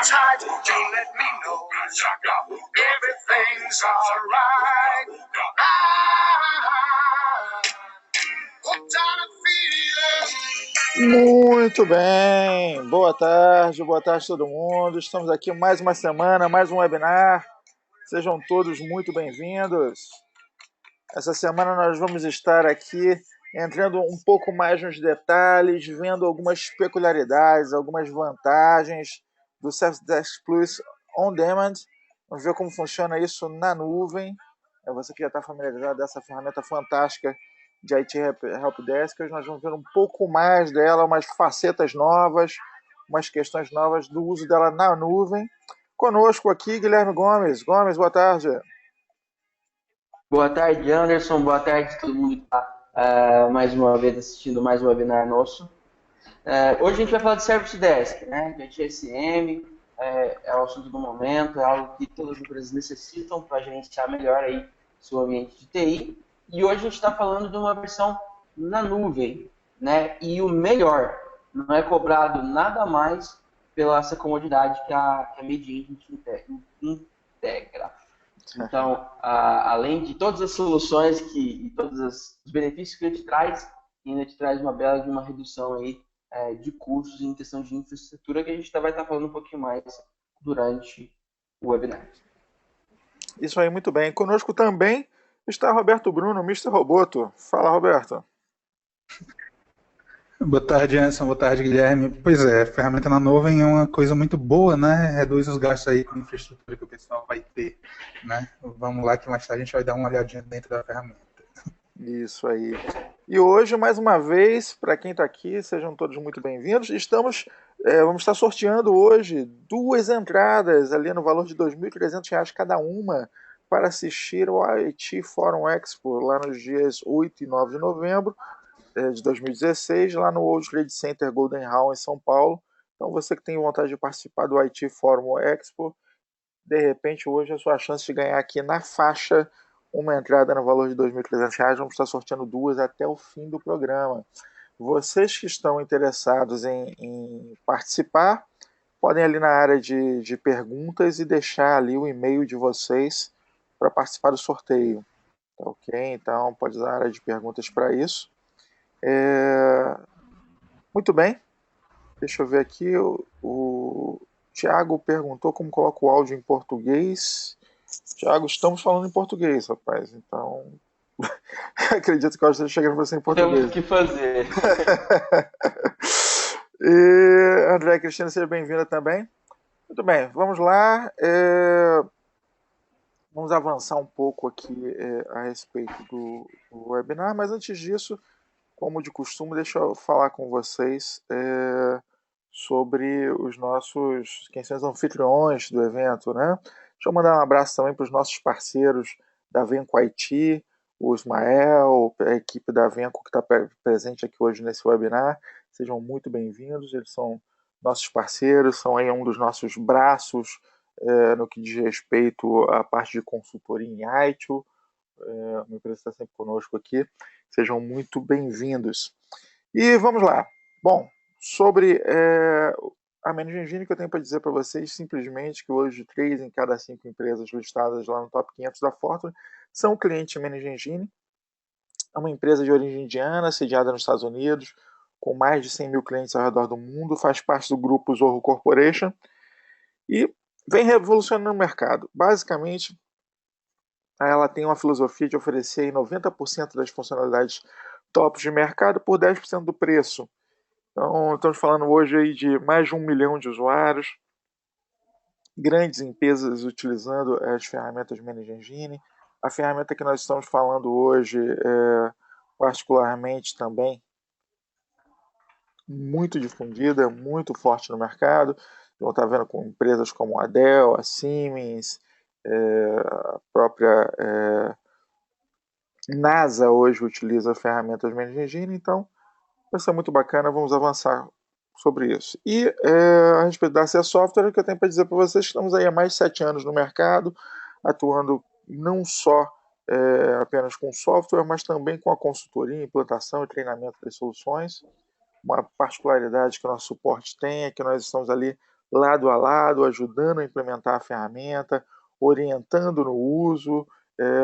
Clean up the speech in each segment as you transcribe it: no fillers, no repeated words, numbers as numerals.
tight to let me know everything's alright. Hooked on a feeling. Muito bem, boa tarde todo mundo. Estamos aqui mais uma semana, mais um webinar. Sejam todos muito bem-vindos. Essa semana nós vamos estar aqui entrando um pouco mais nos detalhes, vendo algumas peculiaridades, algumas vantagens do Service Plus On Demand. Vamos ver como funciona isso na nuvem. Você que já está familiarizado dessa ferramenta fantástica de IT Helpdesk, hoje nós vamos ver um pouco mais dela, umas facetas novas, umas questões novas do uso dela na nuvem. Conosco aqui, Guilherme Gomes. Gomes, boa tarde. Boa tarde, Anderson. Boa tarde a todo mundo que está mais uma vez assistindo mais um webinar nosso. Hoje a gente vai falar de Service Desk, né? De ITSM, é o assunto do momento, é algo que todas as empresas necessitam para gerenciar melhor aí seu ambiente de TI. E hoje a gente está falando de uma versão na nuvem, né? E o melhor, não é cobrado nada mais pela essa comodidade que a Medin integra. Então, além de todas as soluções e todos os benefícios que ele te traz, ainda te traz uma bela de uma redução aí, de custos em questão de infraestrutura, que a gente vai estar falando um pouquinho mais durante o webinar. Isso aí, muito bem. Conosco também está Roberto Bruno, Mr. Roboto. Fala, Roberto. Boa tarde, Anderson. Boa tarde, Guilherme. Pois é, a ferramenta na nuvem é uma coisa muito boa, né? Reduz os gastos aí com a infraestrutura que o pessoal vai ter, né? Vamos lá que mais tarde a gente vai dar uma olhadinha dentro da ferramenta. Isso aí. E hoje, mais uma vez, para quem está aqui, sejam todos muito bem-vindos. Vamos estar sorteando hoje 2 entradas ali no valor de R$ 2.300 cada uma para assistir ao IT Forum Expo lá nos dias 8 e 9 de novembro de 2016, lá no World Trade Center Golden Hall, em São Paulo. Então, você que tem vontade de participar do IT Forum Expo, de repente, hoje é a sua chance de ganhar aqui na faixa uma entrada no valor de R$ 2.300. Vamos estar sorteando 2 até o fim do programa. Vocês que estão interessados em participar, podem ali na área de perguntas e deixar ali o e-mail de vocês para participar do sorteio. Tá ok? Então, pode usar a área de perguntas para isso. Muito bem. Deixa eu ver aqui. O Thiago perguntou como coloca o áudio em português. Thiago, estamos falando em português, rapaz. Então, acredito que eu esteja chegando para você em português. Temos que fazer. E André Cristina, seja bem-vinda também. Muito bem, vamos lá. Vamos avançar um pouco aqui a respeito do webinar, mas antes disso, como de costume, deixa eu falar com vocês sobre quem são os anfitriões do evento, né? Deixa eu mandar um abraço também para os nossos parceiros da Venco IT, o Ismael, a equipe da Venco que está presente aqui hoje nesse webinar. Sejam muito bem-vindos, eles são nossos parceiros, são aí um dos nossos braços no que diz respeito à parte de consultoria em ITIL. Uma empresa está sempre conosco aqui. Sejam muito bem-vindos. E vamos lá. Bom, sobre a Managing Engine, que eu tenho para dizer para vocês simplesmente que hoje 3 em cada 5 empresas listadas lá no top 500 da Fortune são clientes Managing Engine. É uma empresa de origem indiana, sediada nos Estados Unidos, com mais de 100 mil clientes ao redor do mundo, faz parte do grupo Zorro Corporation e vem revolucionando o mercado. Basicamente, ela tem uma filosofia de oferecer 90% das funcionalidades tops de mercado por 10% do preço. Então, estamos falando hoje aí de mais de 1 milhão de usuários, grandes empresas utilizando as ferramentas Managing Engine. A ferramenta que nós estamos falando hoje é particularmente também muito difundida, muito forte no mercado. Então, está vendo com empresas como a Dell, a Siemens, a própria NASA hoje utiliza ferramentas Managing Engine, então vai ser muito bacana, vamos avançar sobre isso. E a respeito da CS Software, o que eu tenho para dizer para vocês, estamos aí há mais de 7 anos no mercado, atuando não só apenas com software, mas também com a consultoria, implantação e treinamento das soluções. Uma particularidade que o nosso suporte tem é que nós estamos ali lado a lado, ajudando a implementar a ferramenta, orientando no uso.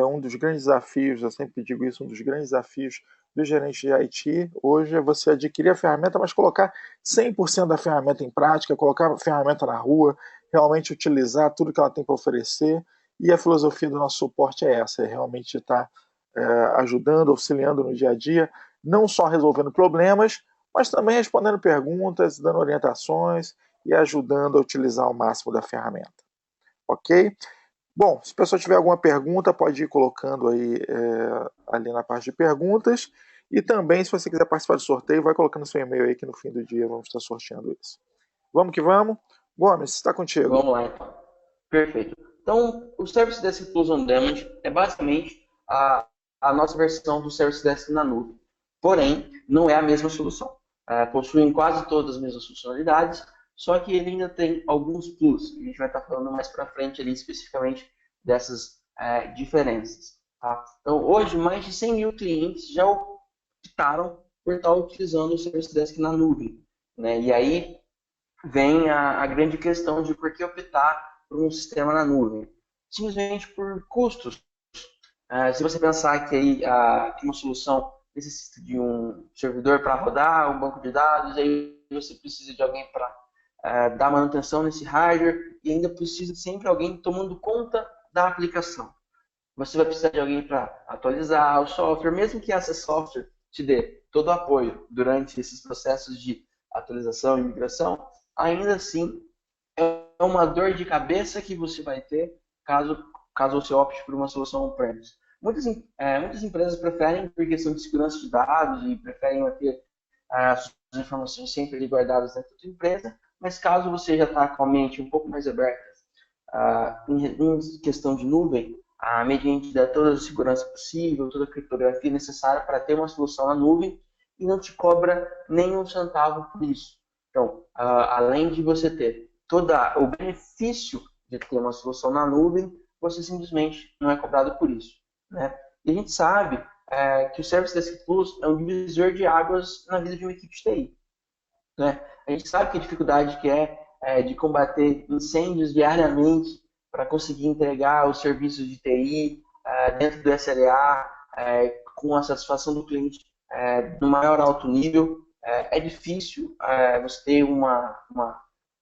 Um dos grandes desafios, eu sempre digo isso, um dos grandes desafios do gerente de IT hoje é você adquirir a ferramenta, mas colocar 100% da ferramenta em prática, colocar a ferramenta na rua, realmente utilizar tudo que ela tem para oferecer. E a filosofia do nosso suporte é essa, é realmente estar ajudando, auxiliando no dia a dia, não só resolvendo problemas, mas também respondendo perguntas, dando orientações e ajudando a utilizar o máximo da ferramenta. Ok? Bom, se a pessoa tiver alguma pergunta, pode ir colocando aí ali na parte de perguntas. E também, se você quiser participar do sorteio, vai colocando seu e-mail aí que no fim do dia vamos estar sorteando isso. Vamos que vamos. Gomes, está contigo. Vamos lá, então. Perfeito. Então, o Service Desk Plus on Demand é basicamente a nossa versão do Service Desk na nuvem. Porém, não é a mesma solução. Possuem quase todas as mesmas funcionalidades, só que ele ainda tem alguns plus. A gente vai estar falando mais para frente ali especificamente dessas diferenças. Tá? Então, hoje, mais de 100 mil clientes já optaram por estar utilizando o Service Desk na nuvem. Né? E aí vem a grande questão de por que optar por um sistema na nuvem. Simplesmente por custos. Se você pensar que aí uma solução necessita de um servidor para rodar, um banco de dados, aí você precisa de alguém para dar manutenção nesse hardware e ainda precisa sempre alguém tomando conta da aplicação. Você vai precisar de alguém para atualizar o software, mesmo que esse software te dê todo o apoio durante esses processos de atualização e migração, ainda assim é uma dor de cabeça que você vai ter caso você opte por uma solução on-premise. Muitas empresas preferem, por questão de segurança de dados, e preferem manter as informações sempre ali guardadas dentro da empresa, mas caso você já está com a mente um pouco mais aberta em questão de nuvem, mediante toda a segurança possível, toda a criptografia necessária para ter uma solução na nuvem e não te cobra nem um centavo por isso. Então, além de você ter todo o benefício de ter uma solução na nuvem, você simplesmente não é cobrado por isso. Né? E a gente sabe que o Service Desk Plus é um divisor de águas na vida de uma equipe de TI. Né? A gente sabe que a dificuldade que é de combater incêndios diariamente para conseguir entregar os serviços de TI dentro do SLA com a satisfação do cliente no maior alto nível. É difícil você ter um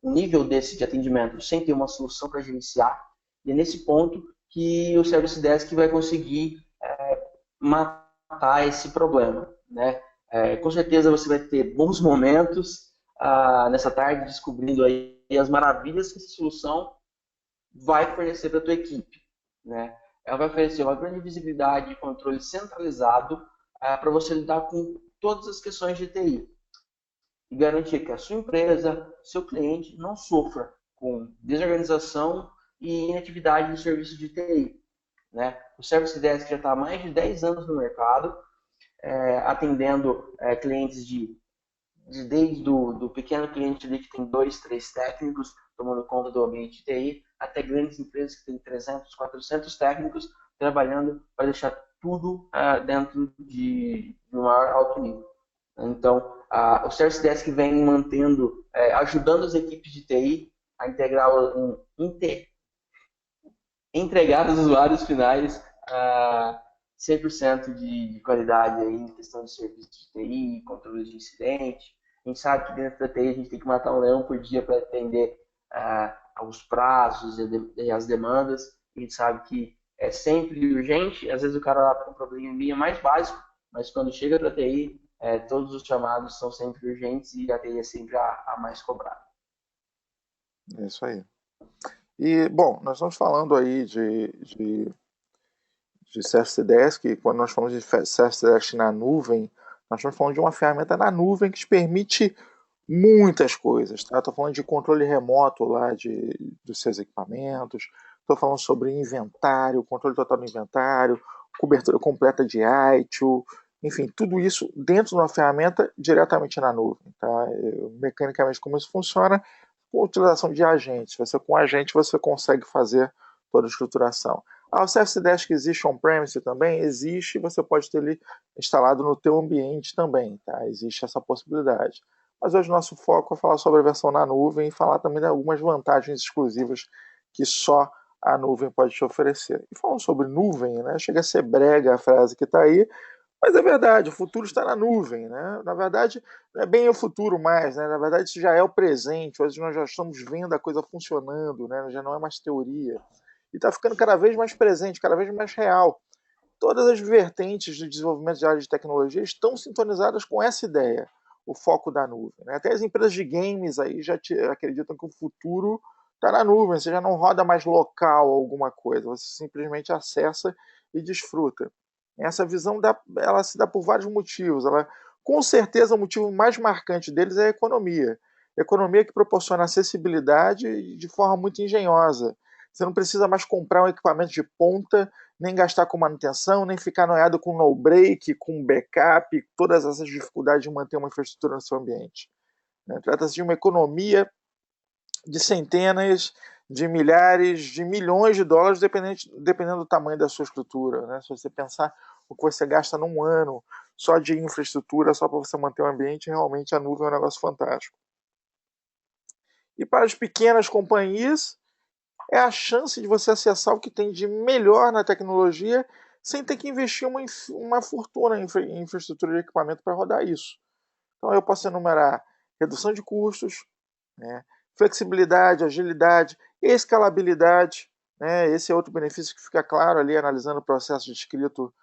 nível desse de atendimento sem ter uma solução para gerenciar. E é nesse ponto que o Service Desk vai conseguir matar esse problema. Né? Com certeza você vai ter bons momentos nessa tarde descobrindo aí as maravilhas que essa solução vai fornecer para a tua equipe. Né? Ela vai oferecer uma grande visibilidade e controle centralizado para você lidar com todas as questões de TI e garantir que a sua empresa, seu cliente, não sofra com desorganização e inatividade no serviço de TI. Né? O Service Desk já está há mais de 10 anos no mercado, atendendo clientes desde do pequeno cliente ali que tem 2, 3 técnicos tomando conta do ambiente de TI, até grandes empresas que têm 300, 400 técnicos trabalhando para deixar tudo dentro de um maior alto nível. Então, o Service Desk vem mantendo, ajudando as equipes de TI a entregar aos usuários finais 100% de qualidade aí, em questão de serviço de TI, controle de incidente. A gente sabe que dentro da TI a gente tem que matar um leão por dia para atender aos prazos e as demandas. A gente sabe que é sempre urgente, às vezes o cara lá está com um probleminha mais básico, mas quando chega para a TI, todos os chamados são sempre urgentes e a TI é sempre a mais cobrada. É isso aí. E, bom, nós estamos falando aí de Service Desk, e quando nós falamos de Service Desk na nuvem, nós estamos falando de uma ferramenta na nuvem que te permite muitas coisas. Tá? Estou falando de controle remoto lá dos seus equipamentos, estou falando sobre inventário, controle total do inventário, cobertura completa de ITIL, enfim, tudo isso dentro de uma ferramenta diretamente na nuvem. Tá? Mecanicamente, como isso funciona? Com a utilização de agentes. Com agente você consegue fazer toda a estruturação. O Service Desk existe on-premise também? Existe, você pode ter ele instalado no teu ambiente também, tá? Existe essa possibilidade. mas hoje nosso foco é falar sobre a versão na nuvem e falar também de algumas vantagens exclusivas que só a nuvem pode te oferecer. E falando sobre nuvem, né, chega a ser brega a frase que está aí, mas é verdade, o futuro está na nuvem, né? Na verdade, não é bem o futuro mais, né? Na verdade, isso já é o presente. Hoje nós já estamos vendo a coisa funcionando, né? Já não é mais teoria. E está ficando cada vez mais presente, cada vez mais real. Todas as vertentes de desenvolvimento de área de tecnologia estão sintonizadas com essa ideia, o foco da nuvem, né? Até as empresas de games aí já acreditam que o futuro está na nuvem. Você já não roda mais local alguma coisa, você simplesmente acessa e desfruta. Essa visão ela se dá por vários motivos. Com certeza, o motivo mais marcante deles é a economia. Economia que proporciona acessibilidade de forma muito engenhosa. Você não precisa mais comprar um equipamento de ponta, nem gastar com manutenção, nem ficar noiado com no break, com backup, todas essas dificuldades de manter uma infraestrutura no seu ambiente. Trata-se de uma economia de centenas, de milhares, de milhões de dólares, dependendo do tamanho da sua estrutura. Né? Se você pensar o que você gasta num ano só de infraestrutura, só para você manter o ambiente, realmente a nuvem é um negócio fantástico. E para as pequenas companhias, é a chance de você acessar o que tem de melhor na tecnologia sem ter que investir uma fortuna em infraestrutura de equipamento para rodar isso. Então eu posso enumerar redução de custos, né, flexibilidade, agilidade, escalabilidade. Né, esse é outro benefício que fica claro ali analisando o processo de escrito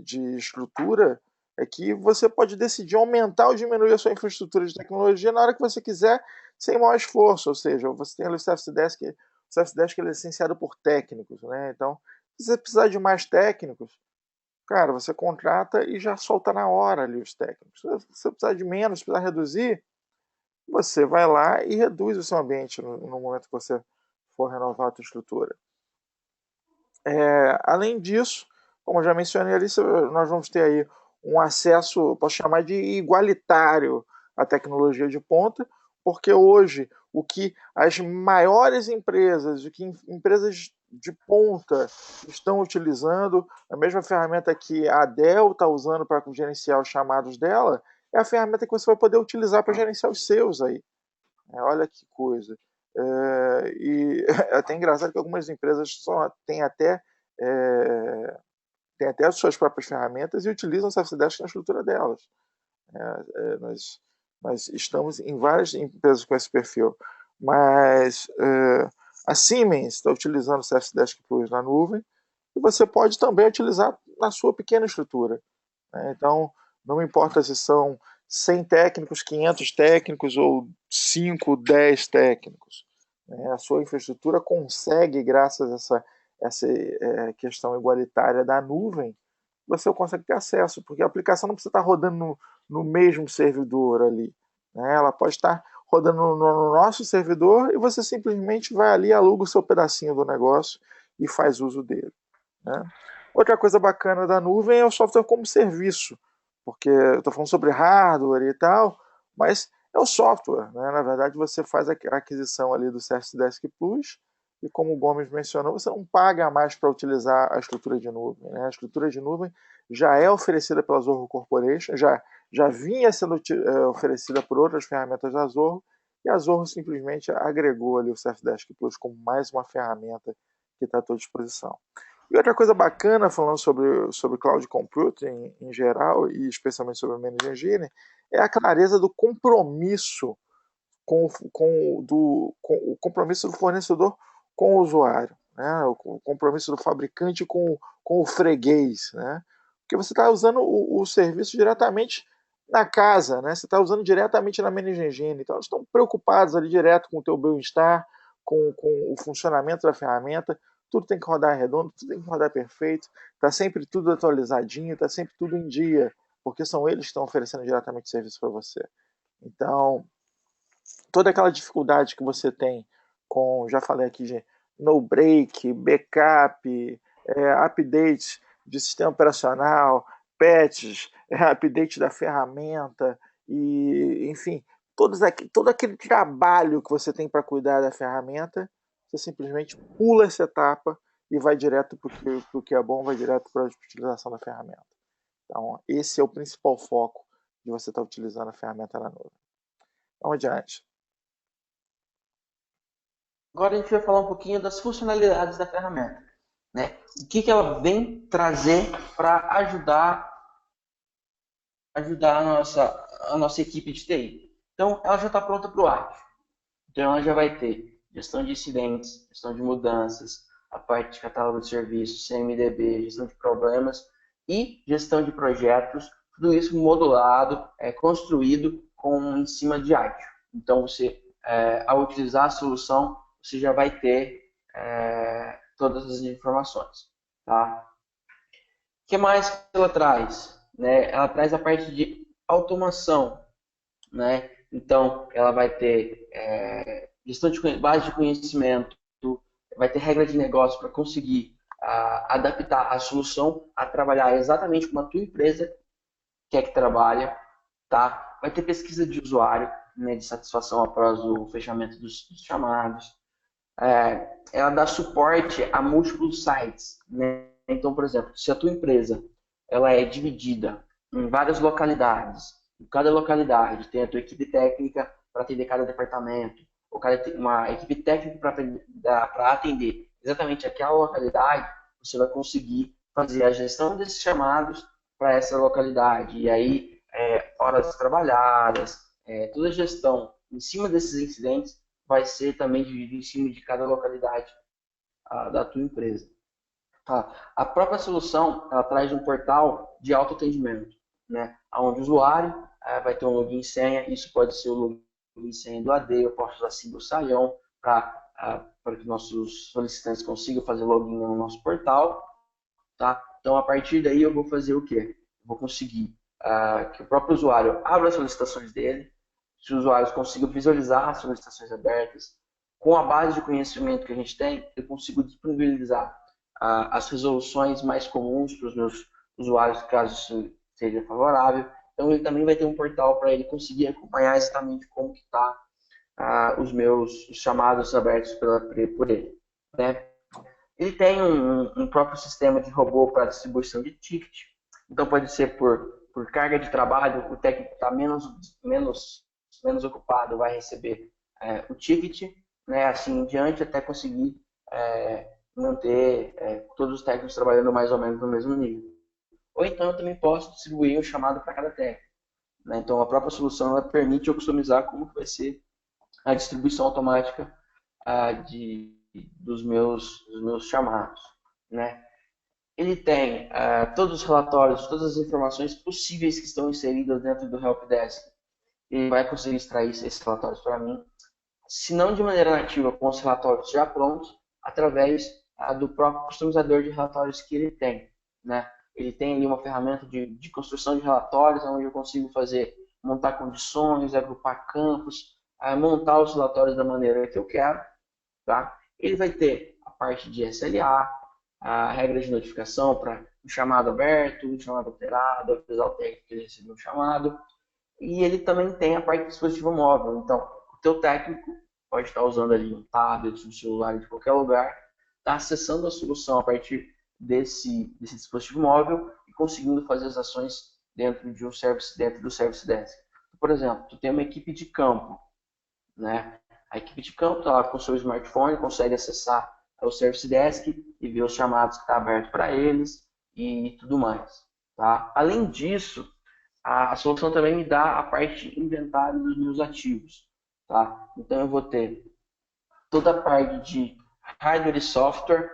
de estrutura, é que você pode decidir aumentar ou diminuir a sua infraestrutura de tecnologia na hora que você quiser, sem maior esforço. Ou seja, você tem ali o Service Desk, ele é licenciado por técnicos. Né? Então, se você precisar de mais técnicos, cara, você contrata e já solta na hora ali os técnicos. Se você precisar de menos, precisar reduzir, você vai lá e reduz o seu ambiente no momento que você for renovar a sua estrutura. Além disso, como eu já mencionei ali, nós vamos ter aí um acesso, posso chamar de igualitário à tecnologia de ponta, porque hoje o que as maiores empresas, o que empresas de ponta estão utilizando, a mesma ferramenta que a Dell está usando para gerenciar os chamados dela, é a ferramenta que você vai poder utilizar para gerenciar os seus aí. Olha que coisa. E é até engraçado que algumas empresas só têm até as suas próprias ferramentas e utilizam o Service Desk na estrutura delas. Nós estamos em várias empresas com esse perfil, mas a Siemens está utilizando o Service Desk Plus na nuvem e você pode também utilizar na sua pequena estrutura. Né? Então, não importa se são 100 técnicos, 500 técnicos ou 5, 10 técnicos. Né? A sua infraestrutura consegue, graças a essa questão igualitária da nuvem, você consegue ter acesso, porque a aplicação não precisa estar rodando no mesmo servidor ali. Né? Ela pode estar rodando no nosso servidor e você simplesmente vai ali, aluga o seu pedacinho do negócio e faz uso dele. Né? Outra coisa bacana da nuvem é o software como serviço, porque eu estou falando sobre hardware e tal, mas é o software. Né? Na verdade, você faz a aquisição ali do Service Desk Plus e, como o Gomes mencionou, você não paga mais para utilizar a estrutura de nuvem. Né? A estrutura de nuvem já é oferecida pela Zorro Corporation, já vinha sendo oferecida por outras ferramentas da Zorro, e a Zorro simplesmente agregou ali o Service Desk Plus como mais uma ferramenta que está à sua disposição. E outra coisa bacana, falando sobre cloud computing em geral, e especialmente sobre o Managed Engine, é a clareza do compromisso com o compromisso do fornecedor com o usuário, né? O compromisso do fabricante com o freguês. Né? Porque você está usando o serviço diretamente na casa, né? Você está usando diretamente na Managed Engine. Então, eles estão preocupados ali direto com o teu bem-estar, com o funcionamento da ferramenta. Tudo tem que rodar redondo, tudo tem que rodar perfeito, está sempre tudo atualizadinho, está sempre tudo em dia, porque são eles que estão oferecendo diretamente serviço para você. Então, toda aquela dificuldade que você tem com, já falei aqui, de no break, backup, update de sistema operacional, patches, update da ferramenta, e enfim, todo aquele trabalho que você tem para cuidar da ferramenta, você simplesmente pula essa etapa e vai direto para o que é bom, vai direto para a utilização da ferramenta. Então, esse é o principal foco de você estar utilizando a ferramenta na nuvem. Vamos adiante. Agora a gente vai falar um pouquinho das funcionalidades da ferramenta, né? O que ela vem trazer para ajudar a nossa equipe de TI. Então, ela já está pronta para o ágil. Então, ela já vai ter gestão de incidentes, gestão de mudanças, a parte de catálogo de serviços, CMDB, gestão de problemas e gestão de projetos, tudo isso modulado, construído em cima de ágil. Então, você, ao utilizar a solução, você já vai ter todas as informações. Tá? O que mais que ela traz? Né? Ela traz a parte de automação. Né? Então, ela vai ter gestão de base de conhecimento, vai ter regra de negócio para conseguir adaptar a solução a trabalhar exatamente como a tua empresa quer que trabalha. Tá? Vai ter pesquisa de usuário, né, de satisfação após o fechamento dos chamados. Ela dá suporte a múltiplos sites. Né? Então, por exemplo, se a tua empresa ela é dividida em várias localidades, em cada localidade tem a tua equipe técnica para atender cada departamento, ou uma equipe técnica para atender exatamente aquela localidade, você vai conseguir fazer a gestão desses chamados para essa localidade. E aí, horas trabalhadas, toda a gestão em cima desses incidentes vai ser também dividido em cima de cada localidade da tua empresa. Tá? A própria solução ela traz um portal de autoatendimento, né? Onde o usuário vai ter um login e senha, isso pode ser o login e senha do AD, eu posso usar símbolo SAION para que nossos solicitantes consigam fazer login no nosso portal. Tá? Então, a partir daí, eu vou fazer o quê? Eu vou conseguir que o próprio usuário abra as solicitações dele, que os usuários consigam visualizar as solicitações abertas. Com a base de conhecimento que a gente tem, eu consigo disponibilizar as resoluções mais comuns para os meus usuários, caso isso seja favorável. Então, ele também vai ter um portal para ele conseguir acompanhar exatamente como que está os meus chamados abertos por ele. Né? Ele tem um próprio sistema de robô para distribuição de ticket. Então, pode ser por carga de trabalho, o técnico está menos ocupado, vai receber o ticket, né, assim em diante, até conseguir manter todos os técnicos trabalhando mais ou menos no mesmo nível. Ou então, eu também posso distribuir um chamado para cada técnico. Né? Então, a própria solução ela permite eu customizar como vai ser a distribuição automática dos meus chamados. Né? Ele tem todos os relatórios, todas as informações possíveis que estão inseridas dentro do Helpdesk. Ele vai conseguir extrair esses relatórios para mim, se não de maneira nativa, com os relatórios já prontos, através do próprio customizador de relatórios que ele tem. Né? Ele tem ali uma ferramenta de construção de relatórios, onde eu consigo montar condições, agrupar campos, montar os relatórios da maneira que eu quero. Tá? Ele vai ter a parte de SLA, a regra de notificação para um chamado aberto, um chamado alterado, avisar o técnico que ele recebeu um chamado. E ele também tem a parte do dispositivo móvel. Então, o teu técnico pode estar usando ali um tablet, um celular de qualquer lugar, está acessando a solução a partir desse dispositivo móvel e conseguindo fazer as ações dentro do Service Desk. Por exemplo, tu tem uma equipe de campo, né? A equipe de campo está lá com o seu smartphone, consegue acessar o Service Desk e ver os chamados que estão abertos para eles e tudo mais. Tá? Além disso, a solução também me dá a parte de inventário dos meus ativos. Tá? Então, eu vou ter toda a parte de hardware e software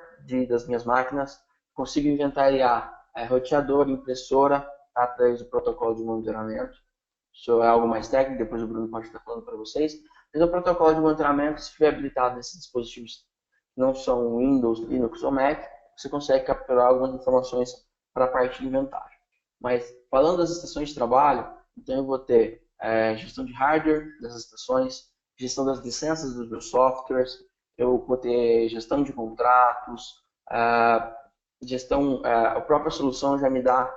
das minhas máquinas, consigo inventariar roteador, impressora, através do protocolo de monitoramento. Isso é algo mais técnico, depois o Bruno pode estar falando para vocês. Mas o protocolo de monitoramento, se estiver habilitado nesses dispositivos que não são Windows, Linux ou Mac, você consegue capturar algumas informações para a parte de inventário. Mas falando das estações de trabalho, então eu vou ter gestão de hardware das estações, gestão das licenças dos meus softwares, eu vou ter gestão de contratos, a própria solução já me dá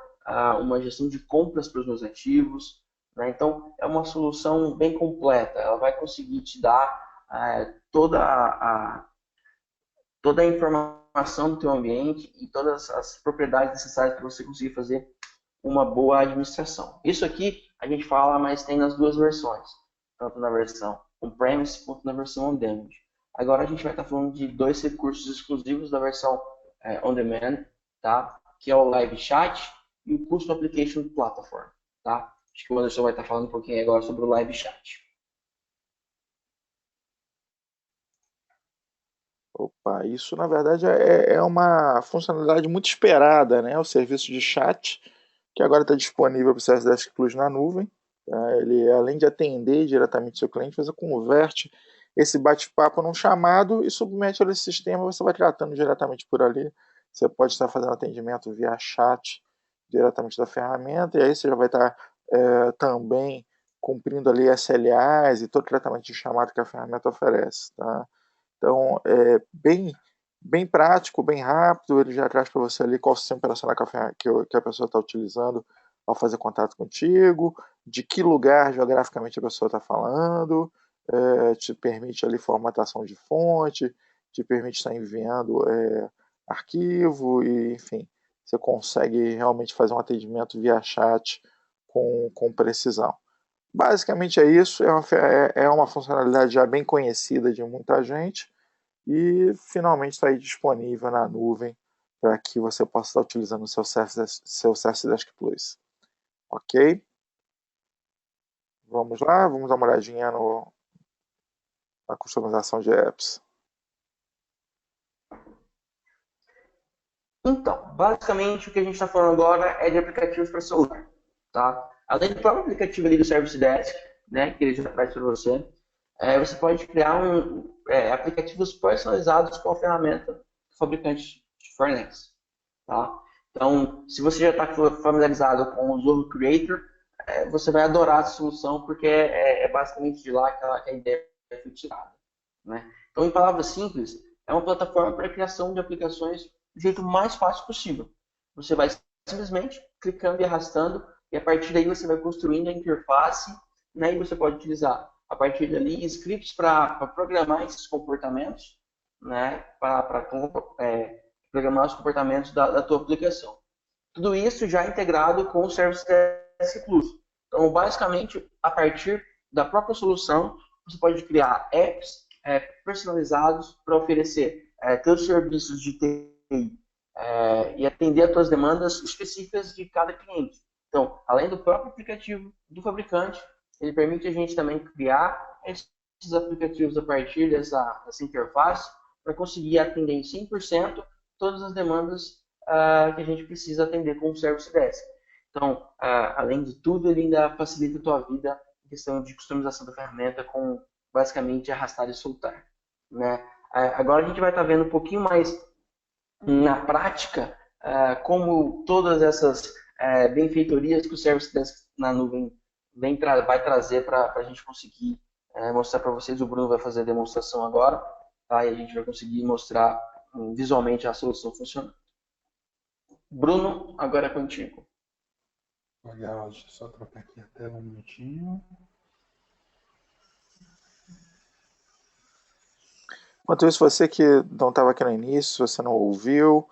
uma gestão de compras para os meus ativos. Né? Então, é uma solução bem completa. Ela vai conseguir te dar toda a informação do teu ambiente e todas as propriedades necessárias para você conseguir fazer uma boa administração. Isso aqui a gente fala, mas tem nas duas versões. tanto na versão on-premise quanto na versão on-demand. Agora a gente vai estar falando de dois recursos exclusivos da versão on-demand, tá? Que é o Live Chat e o Custom Application Platform. Tá? Acho que o Anderson vai estar falando um pouquinho agora sobre o Live Chat. Opa, isso na verdade é uma funcionalidade muito esperada, né? O serviço de chat, que agora está disponível para o CS Desk Plus na nuvem. Tá? Ele, além de atender diretamente seu cliente, você converte esse bate-papo num chamado e submete ele ao sistema, você vai tratando diretamente por ali. Você pode estar fazendo atendimento via chat diretamente da ferramenta, e aí você já vai estar também cumprindo ali SLAs e todo o tratamento de chamado que a ferramenta oferece. Tá? Então, é bem prático, bem rápido, ele já traz para você ali qual o sistema operacional que a pessoa está utilizando ao fazer contato contigo, de que lugar geograficamente a pessoa está falando, te permite ali formatação de fonte, te permite estar enviando arquivo, e enfim, você consegue realmente fazer um atendimento via chat com precisão. Basicamente é isso, é uma funcionalidade já bem conhecida de muita gente e finalmente está aí disponível na nuvem para que você possa estar utilizando o seu CS Desk Plus. Ok? Vamos lá, vamos dar uma olhadinha na customização de apps. Então, basicamente o que a gente está falando agora é de aplicativos para celular. Tá? Além do próprio aplicativo ali do Service Desk, né, que ele já traz para você, você pode criar aplicativos personalizados com a ferramenta que o fabricante te fornece. Tá? Então, se você já está familiarizado com o Zoho Creator, você vai adorar essa solução, porque é basicamente de lá que a ideia foi tirada. Né? Então, em palavras simples, é uma plataforma para a criação de aplicações do jeito mais fácil possível. Você vai simplesmente clicando e arrastando, e a partir daí você vai construindo a interface, né, e você pode utilizar, a partir dali, scripts para programar esses comportamentos, né, para programar os comportamentos da tua aplicação. Tudo isso já integrado com o Service Desk Plus. Então, basicamente, a partir da própria solução, você pode criar apps personalizados para oferecer teus serviços de TI e atender as tuas demandas específicas de cada cliente. Então, além do próprio aplicativo do fabricante, ele permite a gente também criar esses aplicativos a partir dessa interface para conseguir atender em 100% todas as demandas que a gente precisa atender com o Service Desk. Então, além de tudo, ele ainda facilita a tua vida em questão de customização da ferramenta com, basicamente, arrastar e soltar. Né? Agora a gente vai estar vendo um pouquinho mais na prática como todas essas benfeitorias que o Service Desk na nuvem vai trazer para a gente conseguir mostrar para vocês. O Bruno vai fazer a demonstração agora, tá? E a gente vai conseguir mostrar visualmente a solução funcionando. Bruno, agora é contigo. Legal, deixa eu só trocar aqui a tela um minutinho. Enquanto isso, você que não estava aqui no início, se você não ouviu,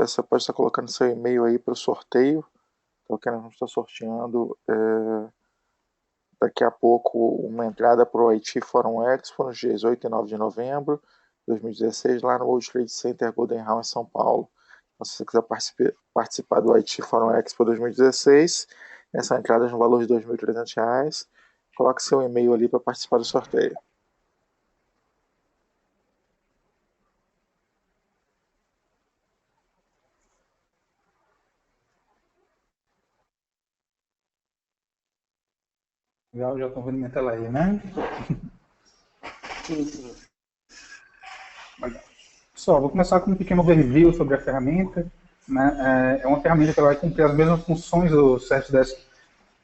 você pode estar colocando seu e-mail aí para o sorteio. Então, que nós vamos estar sorteando daqui a pouco uma entrada para o IT Forum Expo nos dias 8 e 9 de novembro de 2016, lá no World Trade Center Golden Hall, em São Paulo. Então, se você quiser participar do IT Forum Expo 2016, essa entrada é no valor de R$ 2.300. Coloque seu e-mail ali para participar do sorteio. Legal, já estão vendo minha tela aí, né? Sim. Pessoal, vou começar com um pequeno overview sobre a ferramenta. Né? É uma ferramenta que ela vai cumprir as mesmas funções do Service Desk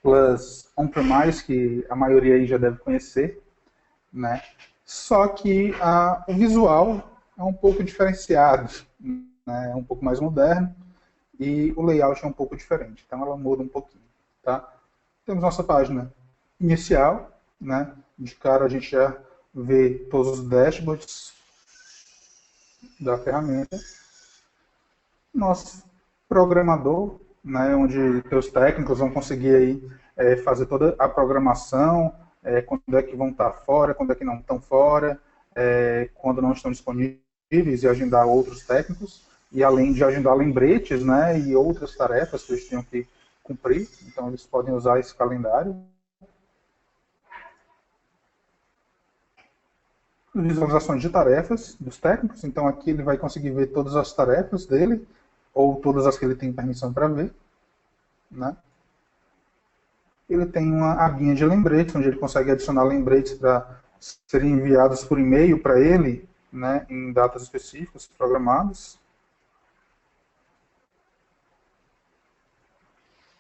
Plus On-Premise, que a maioria aí já deve conhecer. Né? Só que o visual é um pouco diferenciado, né? É um pouco mais moderno e o layout é um pouco diferente. Então ela muda um pouquinho. Tá? Temos nossa página inicial, né? De cara a gente já vê todos os dashboards da ferramenta. Nosso programador, né? Onde os técnicos vão conseguir aí, fazer toda a programação, quando é que vão estar fora, quando é que não estão fora, quando não estão disponíveis, e agendar outros técnicos, e além de agendar lembretes, né, e outras tarefas que eles tenham que cumprir. Então, eles podem usar esse calendário. Visualizações de tarefas dos técnicos. Então, aqui ele vai conseguir ver todas as tarefas dele, ou todas as que ele tem permissão para ver, né? Ele tem uma abinha de lembretes, onde ele consegue adicionar lembretes para serem enviados por e-mail para ele, né, em datas específicas, programadas.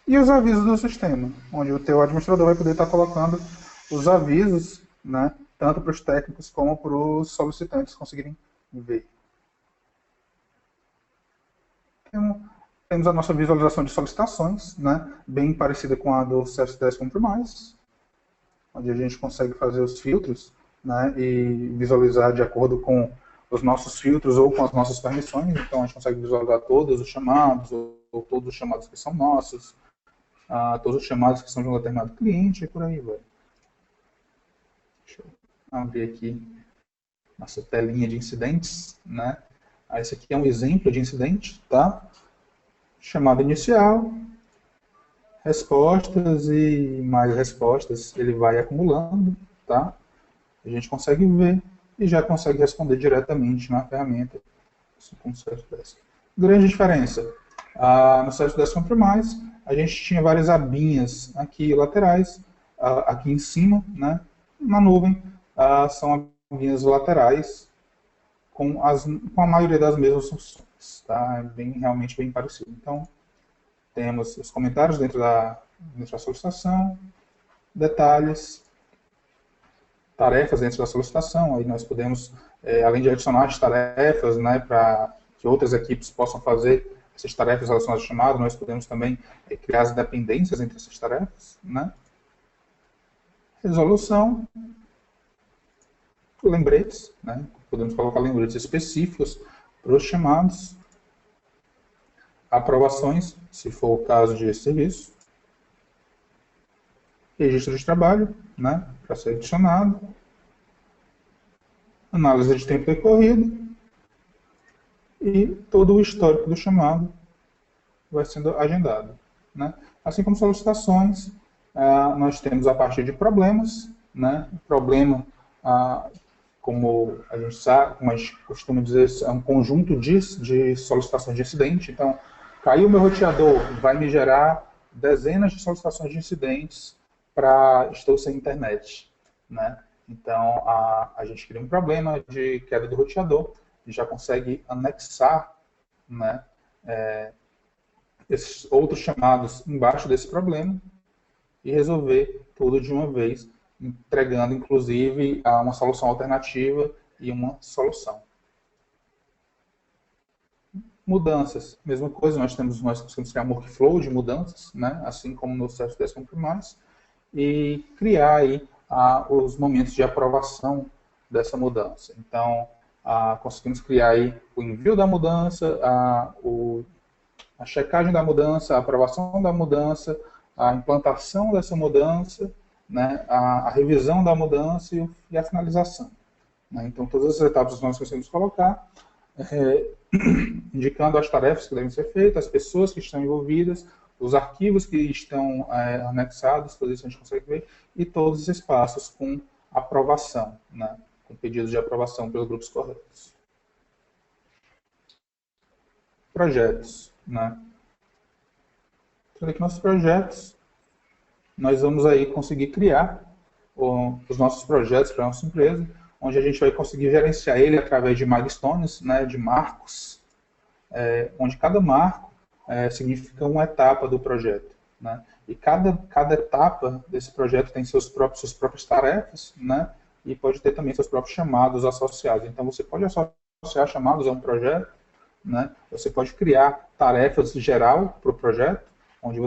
E os avisos do sistema, onde o teu administrador vai poder estar colocando os avisos, né, tanto para os técnicos como para os solicitantes conseguirem ver. Temos a nossa visualização de solicitações, né, bem parecida com a do CS10 Compromise, onde a gente consegue fazer os filtros, né, e visualizar de acordo com os nossos filtros ou com as nossas permissões. Então, a gente consegue visualizar todos os chamados, ou todos os chamados que são nossos, todos os chamados que são de um determinado cliente, e por aí vai. Deixa eu abrir aqui nossa telinha de incidentes, né? Esse aqui é um exemplo de incidente, tá? Chamada inicial, respostas e mais respostas, ele vai acumulando, tá? A gente consegue ver e já consegue responder diretamente na ferramenta. Grande diferença. No CS10 Compromise, a gente tinha várias abinhas aqui laterais, aqui em cima, né? Na nuvem, são abinhas laterais com a maioria das mesmas funções, tá? Realmente bem parecido. Então, temos os comentários dentro da solicitação, detalhes, tarefas dentro da solicitação. Aí nós podemos, além de adicionar as tarefas, né, para que outras equipes possam fazer essas tarefas relacionadas ao chamado, nós podemos também criar as dependências entre essas tarefas, né? Resolução, lembretes, né? Podemos colocar lembretes específicos para os chamados, aprovações, se for o caso de serviço, registro de trabalho, né, para ser adicionado, análise de tempo percorrido e todo o histórico do chamado vai sendo agendado, né? Assim como solicitações, nós temos a parte de problemas, né? Problema, como a gente sabe, como a gente costuma dizer, é um conjunto de solicitações de incidente. Então, caiu meu roteador, vai me gerar dezenas de solicitações de incidentes para estou sem internet, né? Então, a gente cria um problema de queda do roteador e já consegue anexar, né, esses outros chamados embaixo desse problema e resolver tudo de uma vez, entregando, inclusive, uma solução alternativa e uma solução. Mudanças, mesma coisa, nós conseguimos criar um workflow de mudanças, né, assim como no CS10 Compromise, e criar aí os momentos de aprovação dessa mudança. Então, conseguimos criar aí o envio da mudança, a checagem da mudança, a aprovação da mudança, a implantação dessa mudança, né, a revisão da mudança e a finalização, né? Então, todas as etapas nós conseguimos colocar, indicando as tarefas que devem ser feitas, as pessoas que estão envolvidas, os arquivos que estão anexados, tudo isso a gente consegue ver, e todos os espaços com aprovação, né, com pedidos de aprovação pelos grupos corretos. Projetos, né? Então, aqui nossos projetos, nós vamos aí conseguir criar os nossos projetos para a nossa empresa, onde a gente vai conseguir gerenciar ele através de milestones, né, de marcos, onde cada marco significa uma etapa do projeto, né? E cada etapa desse projeto tem suas próprias tarefas, né? E pode ter também seus próprios chamados associados. Então, você pode associar chamados a um projeto, né? Você pode criar tarefas geral para o projeto, onde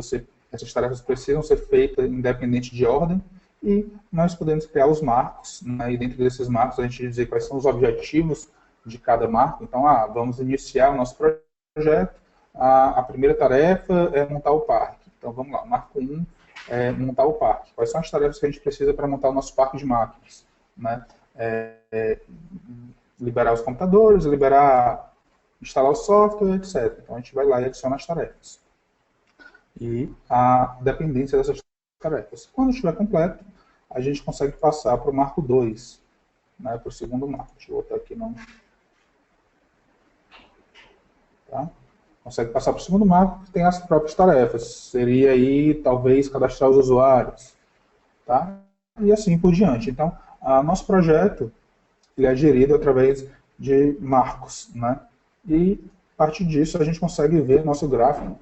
essas tarefas precisam ser feitas independente de ordem, e nós podemos criar os marcos, né? E dentro desses marcos a gente dizer quais são os objetivos de cada marco. Então, vamos iniciar o nosso projeto, a primeira tarefa é montar o parque. Então, vamos lá, marco 1 montar o parque. Quais são as tarefas que a gente precisa para montar o nosso parque de máquinas, né? Liberar os computadores, instalar o software, etc. Então a gente vai lá e adiciona as tarefas. E a dependência dessas tarefas. Quando estiver completo, a gente consegue passar para o marco 2, né, para o segundo marco. Deixa eu botar aqui não. Tá? Consegue passar para o segundo marco, que tem as próprias tarefas. Seria aí, talvez, cadastrar os usuários. Tá? E assim por diante. Então, nosso projeto ele é gerido através de marcos. Né? E, a partir disso, a gente consegue ver nosso gráfico,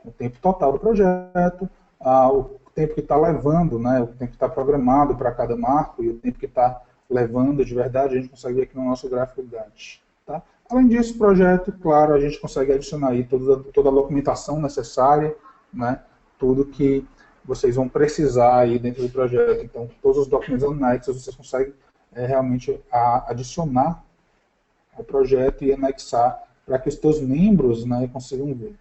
o tempo total do projeto, o tempo que está levando, né, o tempo que está programado para cada marco e o tempo que está levando de verdade, a gente consegue ver aqui no nosso gráfico Gantt. Tá? Além disso, o projeto, claro, a gente consegue adicionar aí toda a documentação necessária, né, tudo que vocês vão precisar aí dentro do projeto. Então, todos os documentos anexos vocês conseguem realmente adicionar ao projeto e anexar para que os seus membros, né, consigam ver.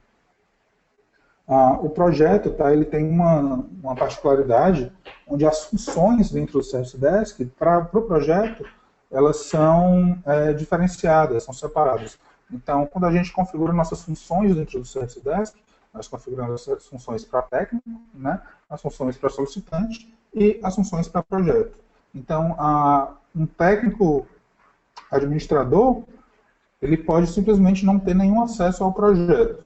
O projeto, tá, ele tem uma particularidade onde as funções dentro do Service Desk, para o projeto, elas são diferenciadas, são separadas. Então, quando a gente configura nossas funções dentro do Service Desk, nós configuramos as funções para técnico, né, as funções para solicitante e as funções para projeto. Então, um técnico administrador, ele pode simplesmente não ter nenhum acesso ao projeto,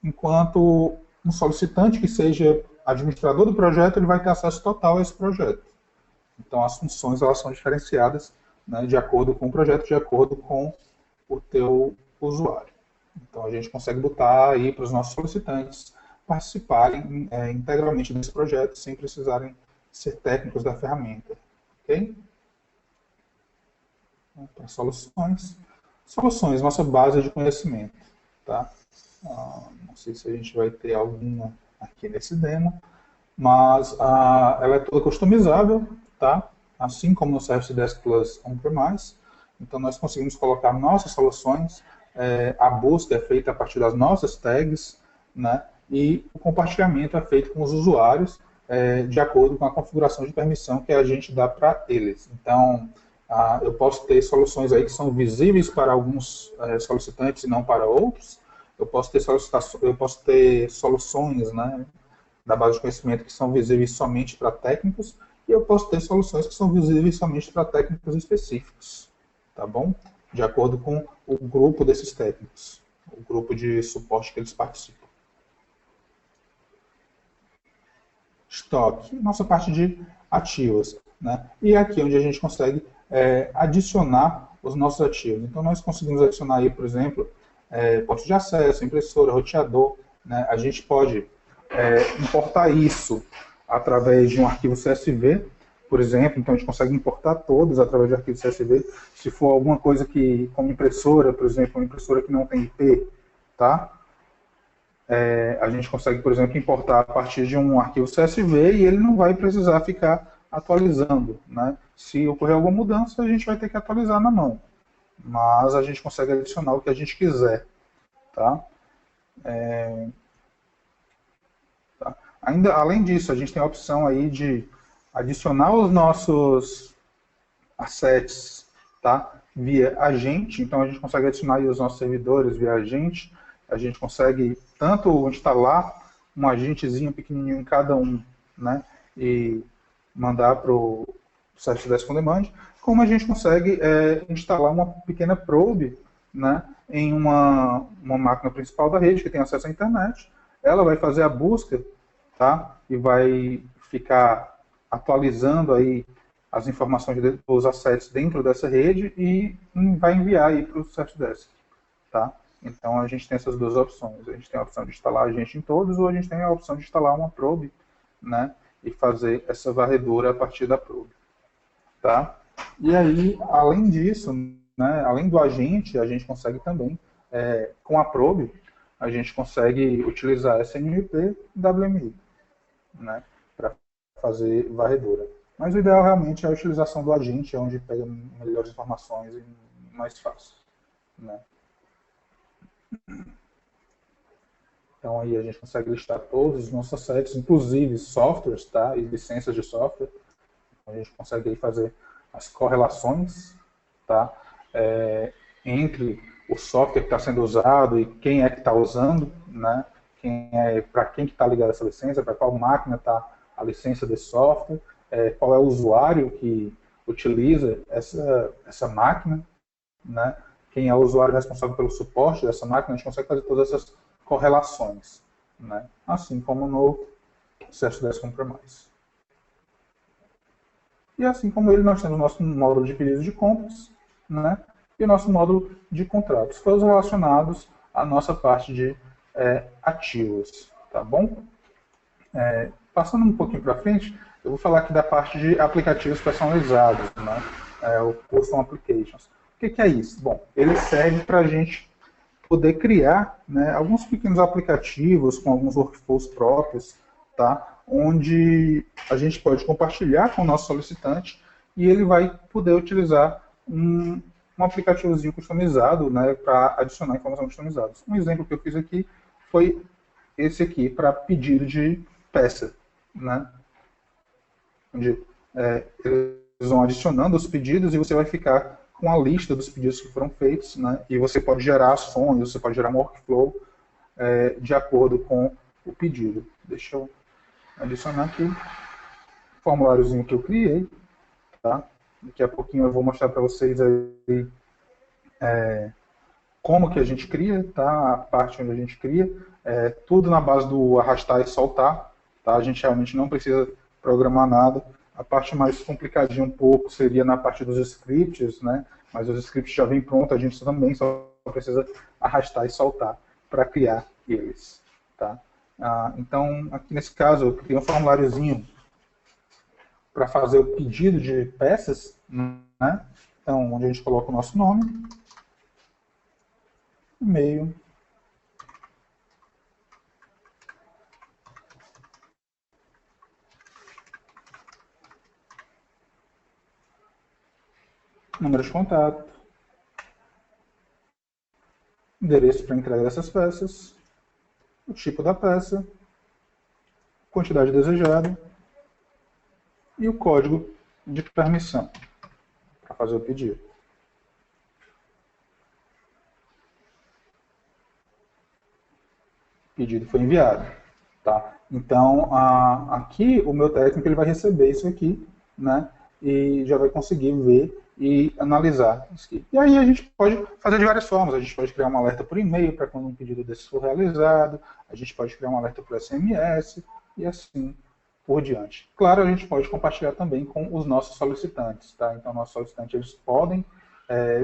enquanto um solicitante que seja administrador do projeto, ele vai ter acesso total a esse projeto. Então, as funções elas são diferenciadas, né, de acordo com o projeto, de acordo com o teu usuário. Então, a gente consegue botar aí para os nossos solicitantes participarem integralmente desse projeto, sem precisarem ser técnicos da ferramenta. Ok? Então, para soluções. Soluções, nossa base de conhecimento. Tá? Não sei se a gente vai ter alguma aqui nesse demo, mas ela é toda customizável, tá? Assim como no Service Desk Plus On-Premise. Então, nós conseguimos colocar nossas soluções, a busca é feita a partir das nossas tags, né? E o compartilhamento é feito com os usuários, de acordo com a configuração de permissão que a gente dá para eles. Então, eu posso ter soluções aí que são visíveis para alguns solicitantes e não para outros. Eu posso ter soluções, né, da base de conhecimento que são visíveis somente para técnicos, e eu posso ter soluções que são visíveis somente para técnicos específicos, tá bom? De acordo com o grupo desses técnicos, o grupo de suporte que eles participam. Estoque, nossa parte de ativos, né? E é aqui onde a gente consegue adicionar os nossos ativos. Então, nós conseguimos adicionar aí, por exemplo, pontos de acesso, impressora, roteador, né? A gente pode importar isso através de um arquivo CSV, por exemplo, então a gente consegue importar todos através de arquivo CSV. Se for alguma coisa que, como impressora, por exemplo, uma impressora que não tem IP, tá? A gente consegue, por exemplo, importar a partir de um arquivo CSV e ele não vai precisar ficar atualizando, né? Se ocorrer alguma mudança, a gente vai ter que atualizar na mão, mas a gente consegue adicionar o que a gente quiser, tá? Ainda, além disso, a gente tem a opção aí de adicionar os nossos assets, tá, via agente. Então, a gente consegue adicionar aí os nossos servidores via agente. A gente consegue tanto instalar um agentezinho pequenininho em cada um, né, e mandar para o Service Desk On Demand, como a gente consegue instalar uma pequena probe, né, em uma máquina principal da rede que tem acesso à internet. Ela vai fazer a busca, tá? E vai ficar atualizando aí as informações dos assets dentro dessa rede e vai enviar aí para o Service Desk, tá? Então a gente tem essas duas opções. A gente tem a opção de instalar agente em todos ou a gente tem a opção de instalar uma probe, né? E fazer essa varredura a partir da probe, tá? E aí, além disso, né? Além do agente, a gente consegue também, com a probe, a gente consegue utilizar SNMP e WMI, né, para fazer varredura. Mas o ideal realmente é a utilização do agente, onde pega melhores informações e mais fácil, né. Então aí a gente consegue listar todos os nossos assets, inclusive softwares, tá? E licenças de software. A gente consegue aí fazer as correlações, tá? Entre o software que está sendo usado e quem é que está usando, né? Para quem que está ligada essa licença, para qual máquina está a licença desse software, qual é o usuário que utiliza essa máquina, né? Quem é o usuário responsável pelo suporte dessa máquina, a gente consegue fazer todas essas correlações, né? Assim como no CS10 Compromise. E assim como ele, nós temos o nosso módulo de pedidos de compras, né? E o nosso módulo de contratos, todos relacionados à nossa parte de ativos, tá bom? Passando um pouquinho para frente, eu vou falar aqui da parte de aplicativos personalizados, né? O Custom Applications. O que é isso? Bom, ele serve para a gente poder criar, né, alguns pequenos aplicativos com alguns workflows próprios, tá? Onde a gente pode compartilhar com o nosso solicitante e ele vai poder utilizar um aplicativozinho customizado, né, para adicionar informações customizadas. Um exemplo que eu fiz aqui foi esse aqui para pedido de peça, né? Onde eles vão adicionando os pedidos e você vai ficar com a lista dos pedidos que foram feitos, né? E você pode gerar ações, você pode gerar um workflow de acordo com o pedido. Deixa eu adicionar aqui o formuláriozinho que eu criei, tá? Daqui a pouquinho eu vou mostrar para vocês aí como que a gente cria, tá? A parte onde a gente cria, tudo na base do arrastar e soltar, tá? A gente realmente não precisa programar nada. A parte mais complicadinha um pouco seria na parte dos scripts, né? Mas os scripts já vêm prontos, a gente também só precisa arrastar e soltar para criar eles, tá? Então, aqui nesse caso, eu criei um formuláriozinho para fazer o pedido de peças, né? Então, onde a gente coloca o nosso nome, e-mail, número de contato, endereço para entrega dessas peças, o tipo da peça, quantidade desejada e o código de permissão para fazer o pedido. O pedido foi enviado. Tá? Então, aqui o meu técnico ele vai receber isso aqui, né? E já vai conseguir ver e analisar isso aqui. E aí a gente pode fazer de várias formas. A gente pode criar um alerta por e-mail para quando um pedido desse for realizado. A gente pode criar um alerta por SMS e assim por diante. Claro, a gente pode compartilhar também com os nossos solicitantes, tá? Então, nossos solicitantes eles podem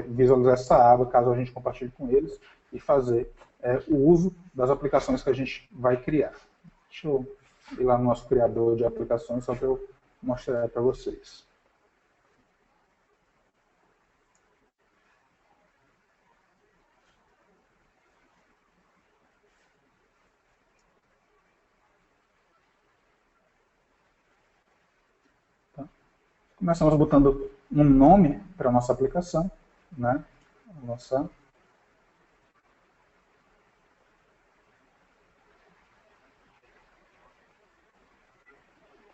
visualizar essa aba caso a gente compartilhe com eles e fazer o uso das aplicações que a gente vai criar. Deixa eu ir lá no nosso criador de aplicações só para eu mostrar para vocês. Tá? Começamos botando um nome para a nossa aplicação, né?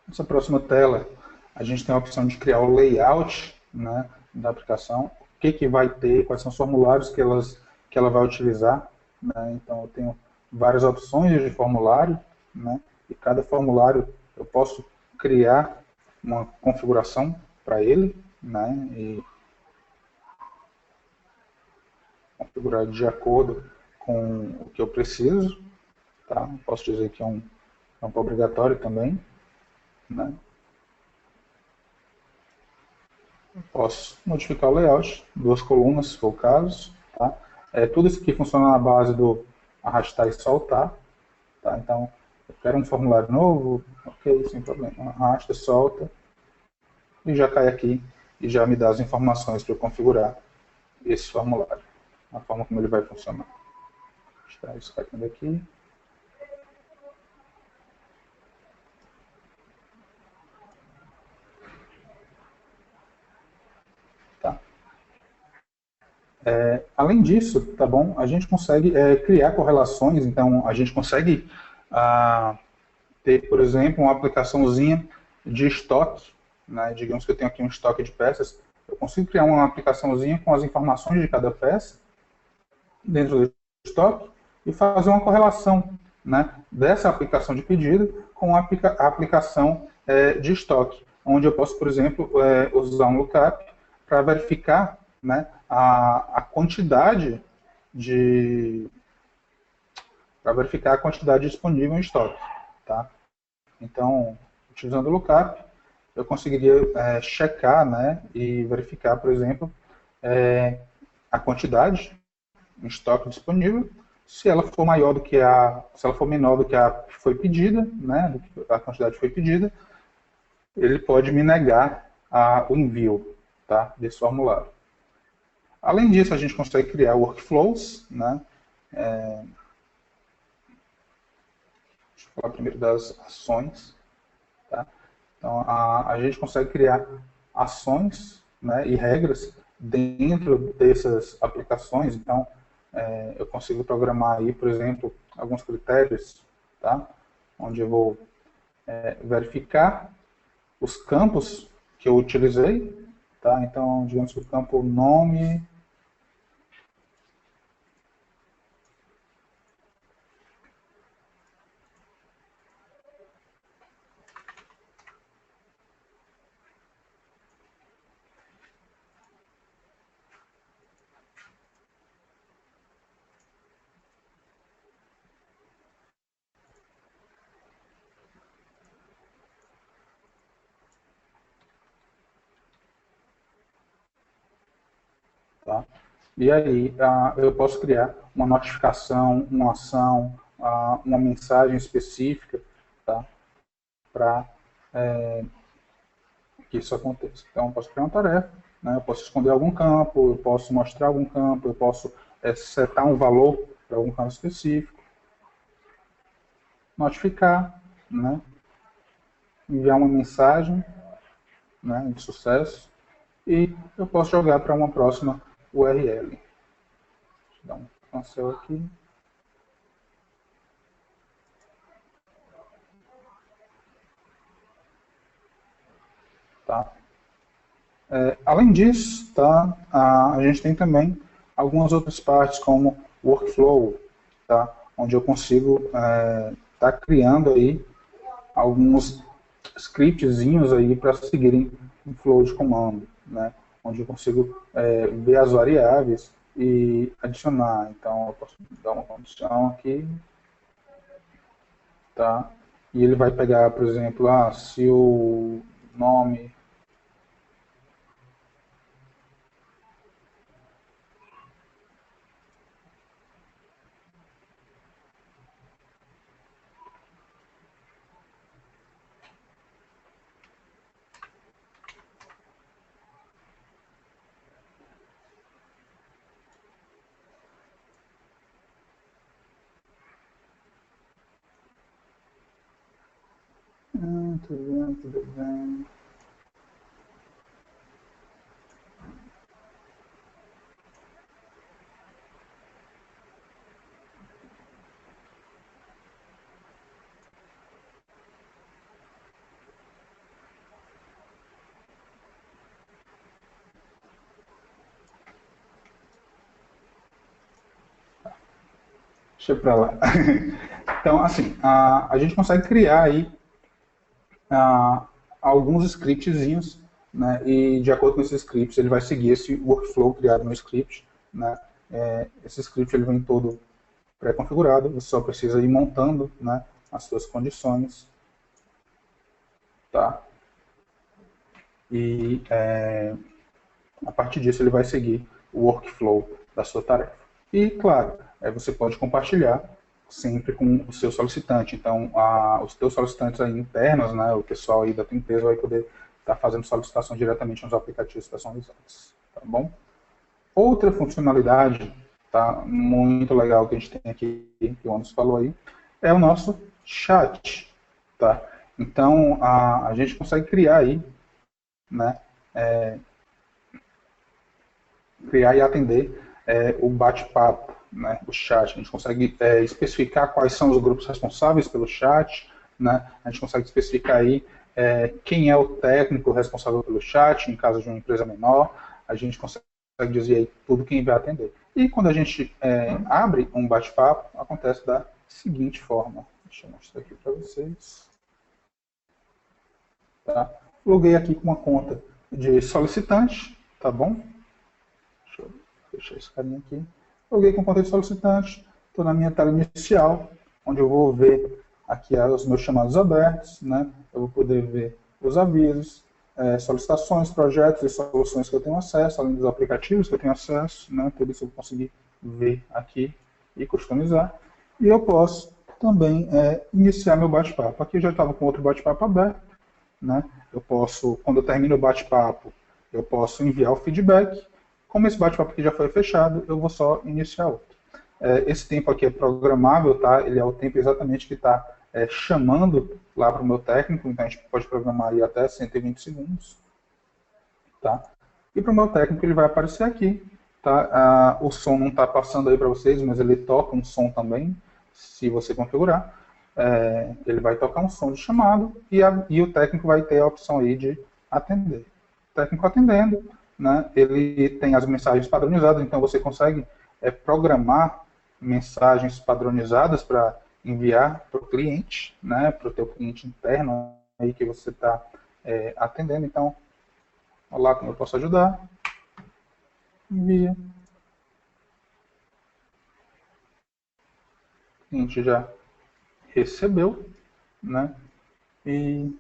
Nessa próxima tela, a gente tem a opção de criar o layout, né, da aplicação, o que vai ter, quais são os formulários que ela vai utilizar, né? Então eu tenho várias opções de formulário, né? E cada formulário eu posso criar uma configuração para ele, né? E configurar de acordo com o que eu preciso, tá? Posso dizer que é um campo obrigatório também, né? Posso modificar o layout, duas colunas, se for o caso. Tá? Tudo isso aqui funciona na base do arrastar e soltar. Tá? Então, eu quero um formulário novo, ok, sem problema. Arrasta, solta, e já cai aqui e já me dá as informações para eu configurar esse formulário, a forma como ele vai funcionar. Está isso caindo aqui. Tá. além disso, tá bom, a gente consegue criar correlações, então a gente consegue ter, por exemplo, uma aplicaçãozinha de estoque, né? Digamos que eu tenho aqui um estoque de peças, eu consigo criar uma aplicaçãozinha com as informações de cada peça dentro do estoque e fazer uma correlação, né, dessa aplicação de pedido com a aplicação de estoque, onde eu posso, por exemplo, usar um lookup para verificar, né, a quantidade disponível em estoque, tá? Então, utilizando o lookup, eu conseguiria checar, né, e verificar, por exemplo, a quantidade em estoque disponível. Se ela for maior do que se ela for menor do que a que foi pedida, né, do que a quantidade que foi pedida, ele pode me negar o envio, tá, desse formulário. Além disso, a gente consegue criar workflows, né? Deixa eu falar primeiro das ações, tá? Então, a gente consegue criar ações, né, e regras dentro dessas aplicações. Então, eu consigo programar aí, por exemplo, alguns critérios, tá? Onde eu vou verificar os campos que eu utilizei, tá? Então, digamos que o campo nome, tá? E aí eu posso criar uma notificação, uma ação, uma mensagem específica, tá? Para que isso aconteça. Então, eu posso criar uma tarefa, né? Eu posso esconder algum campo, eu posso mostrar algum campo, eu posso setar um valor para algum campo específico, notificar, né? Enviar uma mensagem, né, de sucesso, e eu posso jogar para uma próxima URL. Deixa eu dar um cancel aqui. Tá? Além disso, tá, a gente tem também algumas outras partes, como workflow, tá, onde eu consigo estar criando aí alguns scriptzinhos aí para seguirem um flow de comando, né, onde eu consigo ver as variáveis e adicionar. Então, eu posso dar uma condição aqui, tá, e ele vai pegar, por exemplo, se o nome tudo bem. Deixa eu pra lá. Então, assim, a gente consegue criar aí alguns scriptzinhos, né, e de acordo com esses scripts, ele vai seguir esse workflow criado no script, né. Esse script ele vem todo pré-configurado, você só precisa ir montando, né, as suas condições, tá? E a partir disso ele vai seguir o workflow da sua tarefa. E, claro, você pode compartilhar sempre com o seu solicitante. Então, os teus solicitantes aí internos, né, o pessoal aí da tua empresa vai poder estar fazendo solicitação diretamente nos aplicativos personalizados, tá bom? Outra funcionalidade, tá, muito legal que a gente tem aqui, que o Anderson falou aí, é o nosso chat, tá? Então, a gente consegue criar aí, né, criar e atender o bate-papo, né, o chat. A gente consegue especificar quais são os grupos responsáveis pelo chat, né? A gente consegue especificar aí quem é o técnico responsável pelo chat, em caso de uma empresa menor. A gente consegue dizer aí tudo quem vai atender. E quando a gente abre um bate-papo, acontece da seguinte forma. Deixa eu mostrar aqui para vocês. Tá? Loguei aqui com uma conta de solicitante, tá bom? Deixa eu fechar esse carinha aqui. Loguei com conta de solicitante, estou na minha tela inicial, onde eu vou ver aqui os meus chamados abertos, né? Eu vou poder ver os avisos, solicitações, projetos e soluções que eu tenho acesso, além dos aplicativos que eu tenho acesso, né? Tudo isso eu vou conseguir ver aqui e customizar. E eu posso também iniciar meu bate-papo. Aqui eu já estava com outro bate-papo aberto, né? Eu posso, quando eu termino o bate-papo, eu posso enviar o feedback. Como esse bate-papo aqui já foi fechado, eu vou só iniciar outro. Esse tempo aqui é programável, tá? Ele é o tempo exatamente que está chamando lá para o meu técnico, então a gente pode programar aí até 120 segundos. Tá? E para o meu técnico ele vai aparecer aqui. Tá? O som não está passando aí para vocês, mas ele toca um som também, se você configurar. Ele vai tocar um som de chamado e o técnico vai ter a opção aí de atender. O técnico atendendo, né, ele tem as mensagens padronizadas, então você consegue programar mensagens padronizadas para enviar para o cliente, né, para o teu cliente interno aí que você está atendendo. Então, olá, como eu posso ajudar? Envia. O cliente já recebeu, né? E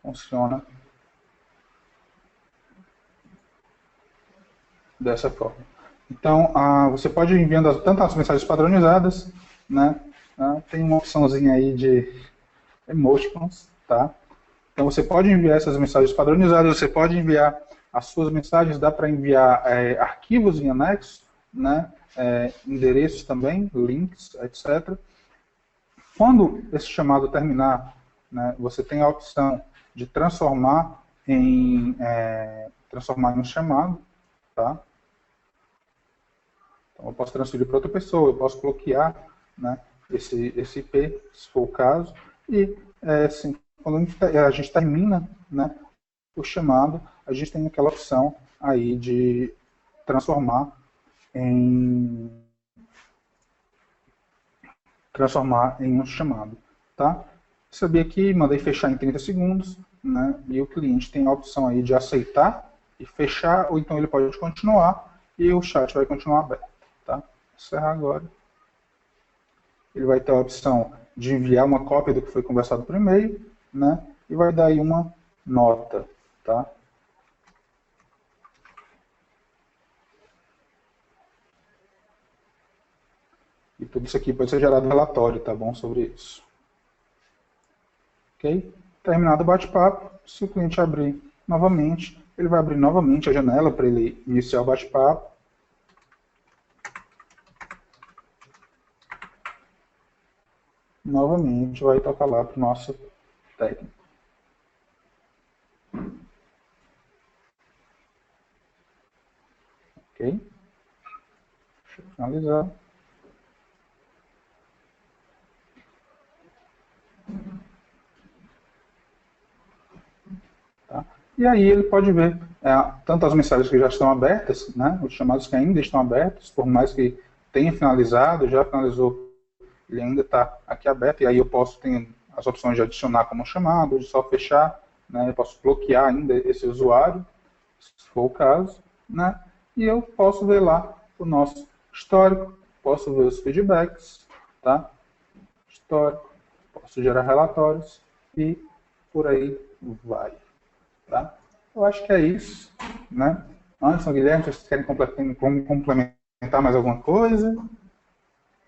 funciona dessa forma. Então, você pode ir enviando tanto as mensagens padronizadas, né? Tem uma opçãozinha aí de emoticons, tá? Então, você pode enviar essas mensagens padronizadas, você pode enviar as suas mensagens, dá para enviar arquivos em anexo, né? Endereços também, links, etc. Quando esse chamado terminar, né, você tem a opção de transformar em um chamado, tá? Então, eu posso transferir para outra pessoa, eu posso bloquear, né, esse IP, se for o caso, e assim, quando a gente termina, né, o chamado, a gente tem aquela opção aí de transformar em um chamado, tá? Recebi aqui, mandei fechar em 30 segundos, né? E o cliente tem a opção aí de aceitar e fechar, ou então ele pode continuar e o chat vai continuar aberto, tá? Vou encerrar agora. Ele vai ter a opção de enviar uma cópia do que foi conversado por e-mail, né? E vai dar aí uma nota, tá? E tudo isso aqui pode ser gerado relatório, tá bom? Sobre isso. Ok? Terminado o bate-papo, se o cliente abrir novamente, ele vai abrir novamente a janela para ele iniciar o bate-papo. Novamente vai tocar lá para o nosso técnico. Ok? Deixa eu finalizar. Tá? E aí ele pode ver tanto as mensagens que já estão abertas, né, os chamados que ainda estão abertos, por mais que tenha finalizado, já finalizou, ele ainda está aqui aberto, e aí eu posso ter as opções de adicionar como chamado, de só fechar, né, eu posso bloquear ainda esse usuário, se for o caso, né, e eu posso ver lá o nosso histórico, posso ver os feedbacks, tá? Histórico, posso gerar relatórios e por aí vai. Tá? Eu acho que é isso, né? Anderson, Guilherme, vocês querem complementar mais alguma coisa?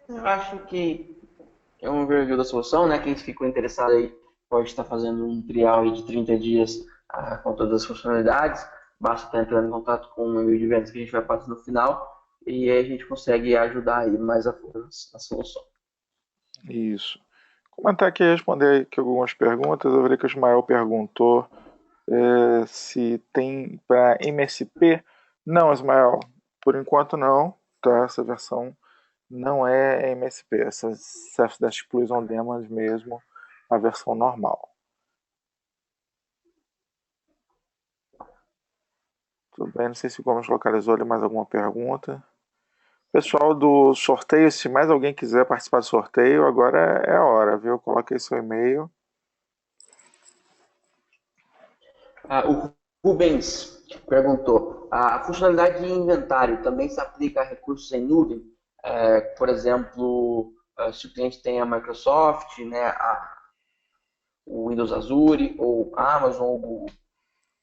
Eu acho que é um overview da solução, né? Quem ficou interessado aí pode estar fazendo um trial aí de 30 dias com todas as funcionalidades. Basta estar entrando em contato com o e-mail de vendas que a gente vai passar no final e aí a gente consegue ajudar aí mais a fundo na solução. Isso. Comentar aqui e responder aqui algumas perguntas. Eu vi que o Ismael perguntou se tem para MSP. Não, Ismael, por enquanto não, tá? Essa versão não é MSP, essa Service Plus on Demand mesmo, a versão normal. Tudo bem, não sei se o Gomes localizou ali mais alguma pergunta. Pessoal do sorteio, se mais alguém quiser participar do sorteio, agora é a hora, viu? Coloque aí seu e-mail. O Rubens perguntou: a funcionalidade de inventário também se aplica a recursos em nuvem? Por exemplo, se o cliente tem a Microsoft, né, o Windows Azure, ou a Amazon, ou Google,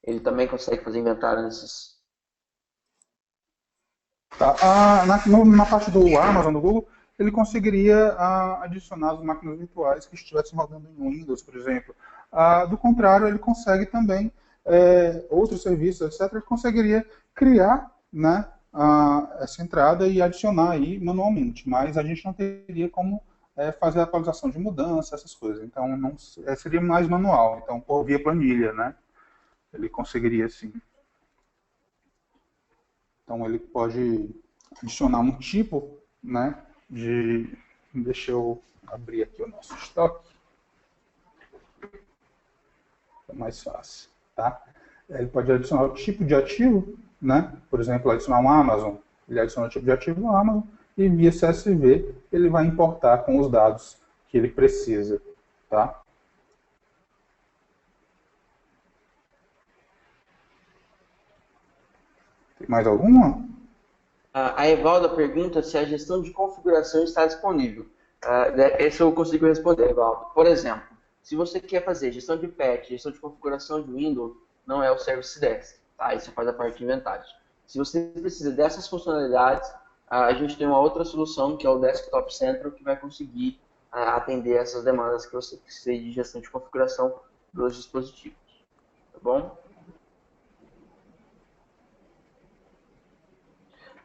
ele também consegue fazer inventário nesses. Tá. Na parte do Amazon, do Google, ele conseguiria adicionar as máquinas virtuais que estivessem rodando em Windows, por exemplo. Do contrário, ele consegue também, outros serviços, etc., ele conseguiria criar, né, essa entrada e adicionar aí manualmente, mas a gente não teria como fazer a atualização de mudança, essas coisas. Então, não, seria mais manual, então, por via planilha, né? Ele conseguiria, sim. Então ele pode adicionar um tipo, né, de... Deixa eu abrir aqui o nosso estoque. É mais fácil, tá? Ele pode adicionar o tipo de ativo, né? Por exemplo, adicionar um Amazon. Ele adiciona o tipo de ativo no Amazon e via CSV ele vai importar com os dados que ele precisa, tá? Tem mais alguma? A Evalda pergunta se a gestão de configuração está disponível. Esse eu consigo responder, Evalda. Por exemplo, se você quer fazer gestão de patch, gestão de configuração de Windows, não é o Service Desk, tá? Isso faz a parte de inventários. Se você precisa dessas funcionalidades, a gente tem uma outra solução, que é o Desktop Central, que vai conseguir atender essas demandas que você precisa de gestão de configuração dos dispositivos. Tá bom?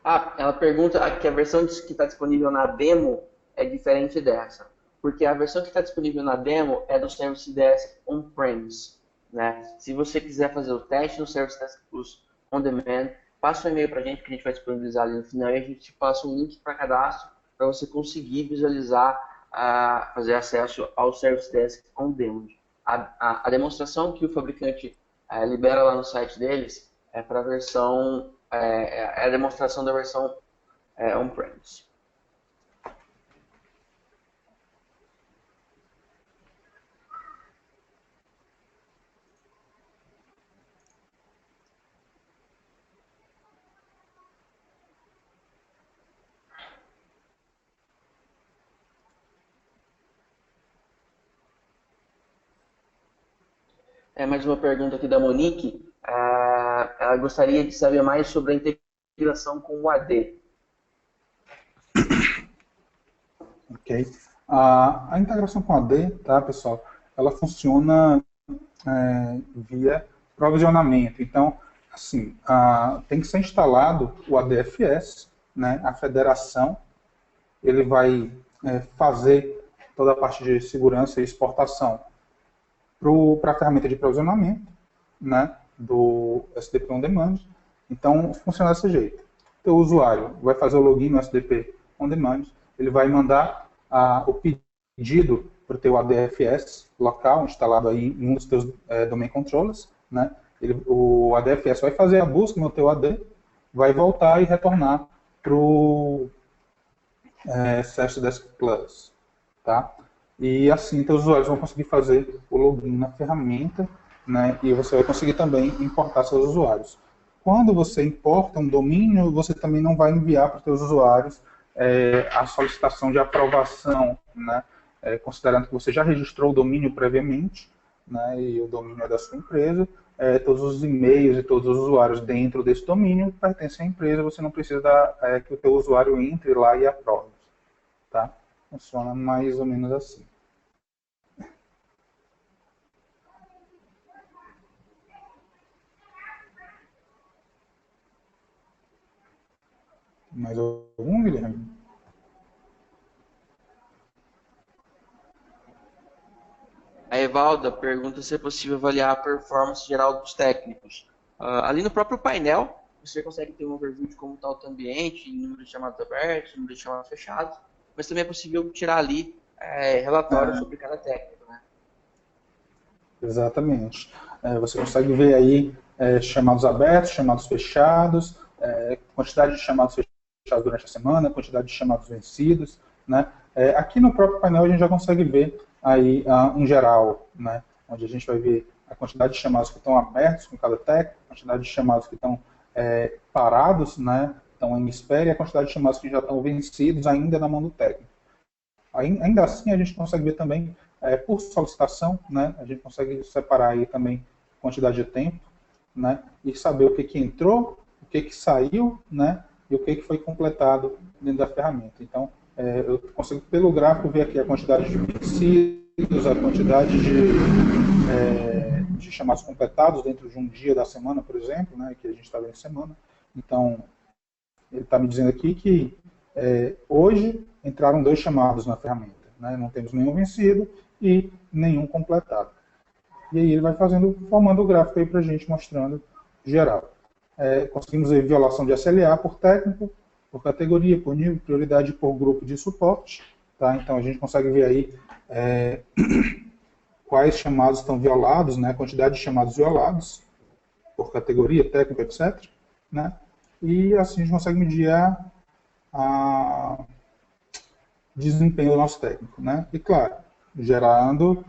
Ela pergunta que a versão que está disponível na demo é diferente dessa. Porque a versão que está disponível na demo é do Service Desk on-premise. Né? Se você quiser fazer o teste no Service Desk Plus on demand, passa um e-mail para a gente que a gente vai disponibilizar ali no final e a gente te passa um link para cadastro para você conseguir visualizar, fazer acesso ao Service Desk on demand. A demonstração que o fabricante libera lá no site deles é para a versão a demonstração da versão on-premise. Mais uma pergunta aqui da Monique. Ela gostaria de saber mais sobre a integração com o AD. Ok. A integração com a AD, tá, pessoal, ela funciona via provisionamento. Então, assim, tem que ser instalado o ADFS, né, a federação, ele vai fazer toda a parte de segurança e exportação para a ferramenta de provisionamento, né, do SDP On Demand. Então, funciona desse jeito. Então, o usuário vai fazer o login no SDP On Demand, ele vai mandar o pedido para o teu ADFS local, instalado aí em um dos teus domain controllers, né? O ADFS vai fazer a busca no teu AD, vai voltar e retornar para o Service Desk Plus, tá? E assim, teus usuários vão conseguir fazer o login na ferramenta, né? E você vai conseguir também importar seus usuários. Quando você importa um domínio, você também não vai enviar para os seus usuários a solicitação de aprovação, né? Considerando que você já registrou o domínio previamente, né? E o domínio é da sua empresa, todos os e-mails e todos os usuários dentro desse domínio pertencem à empresa, você não precisa que o teu usuário entre lá e aprove, tá? Funciona mais ou menos assim. Mais algum, Guilherme? A Evalda pergunta se é possível avaliar a performance geral dos técnicos. Ali no próprio painel, você consegue ter um overview de como está o teu ambiente, número de chamados abertos, número de chamados fechados, mas também é possível tirar ali relatórios sobre cada técnico, né? Exatamente. Você consegue ver aí chamados abertos, chamados fechados, quantidade de chamados fechados durante a semana, quantidade de chamados vencidos, né? Aqui no próprio painel a gente já consegue ver aí um geral, né? Onde a gente vai ver a quantidade de chamados que estão abertos com cada técnico, a quantidade de chamados que estão parados, né? Estão em espera, e a quantidade de chamados que já estão vencidos ainda na mão do técnico. Ainda assim, a gente consegue ver também por solicitação, né? A gente consegue separar aí também quantidade de tempo, né? E saber o que entrou, o que saiu, né? E o que foi completado dentro da ferramenta. Então, eu consigo, pelo gráfico, ver aqui a quantidade de vencidos, a quantidade de chamados completados dentro de um dia da semana, por exemplo, né? Que a gente está vendo semana. Então, ele está me dizendo aqui que hoje entraram 2 chamados na ferramenta, né? Não temos nenhum vencido e nenhum completado. E aí ele vai formando o gráfico aí para a gente, mostrando geral. Conseguimos ver violação de SLA por técnico, por categoria, por nível, prioridade por grupo de suporte. Tá? Então a gente consegue ver aí quais chamados estão violados, né? A quantidade de chamados violados, por categoria, técnico, etc. Né? E assim a gente consegue medir a desempenho do nosso técnico, né? E claro, gerando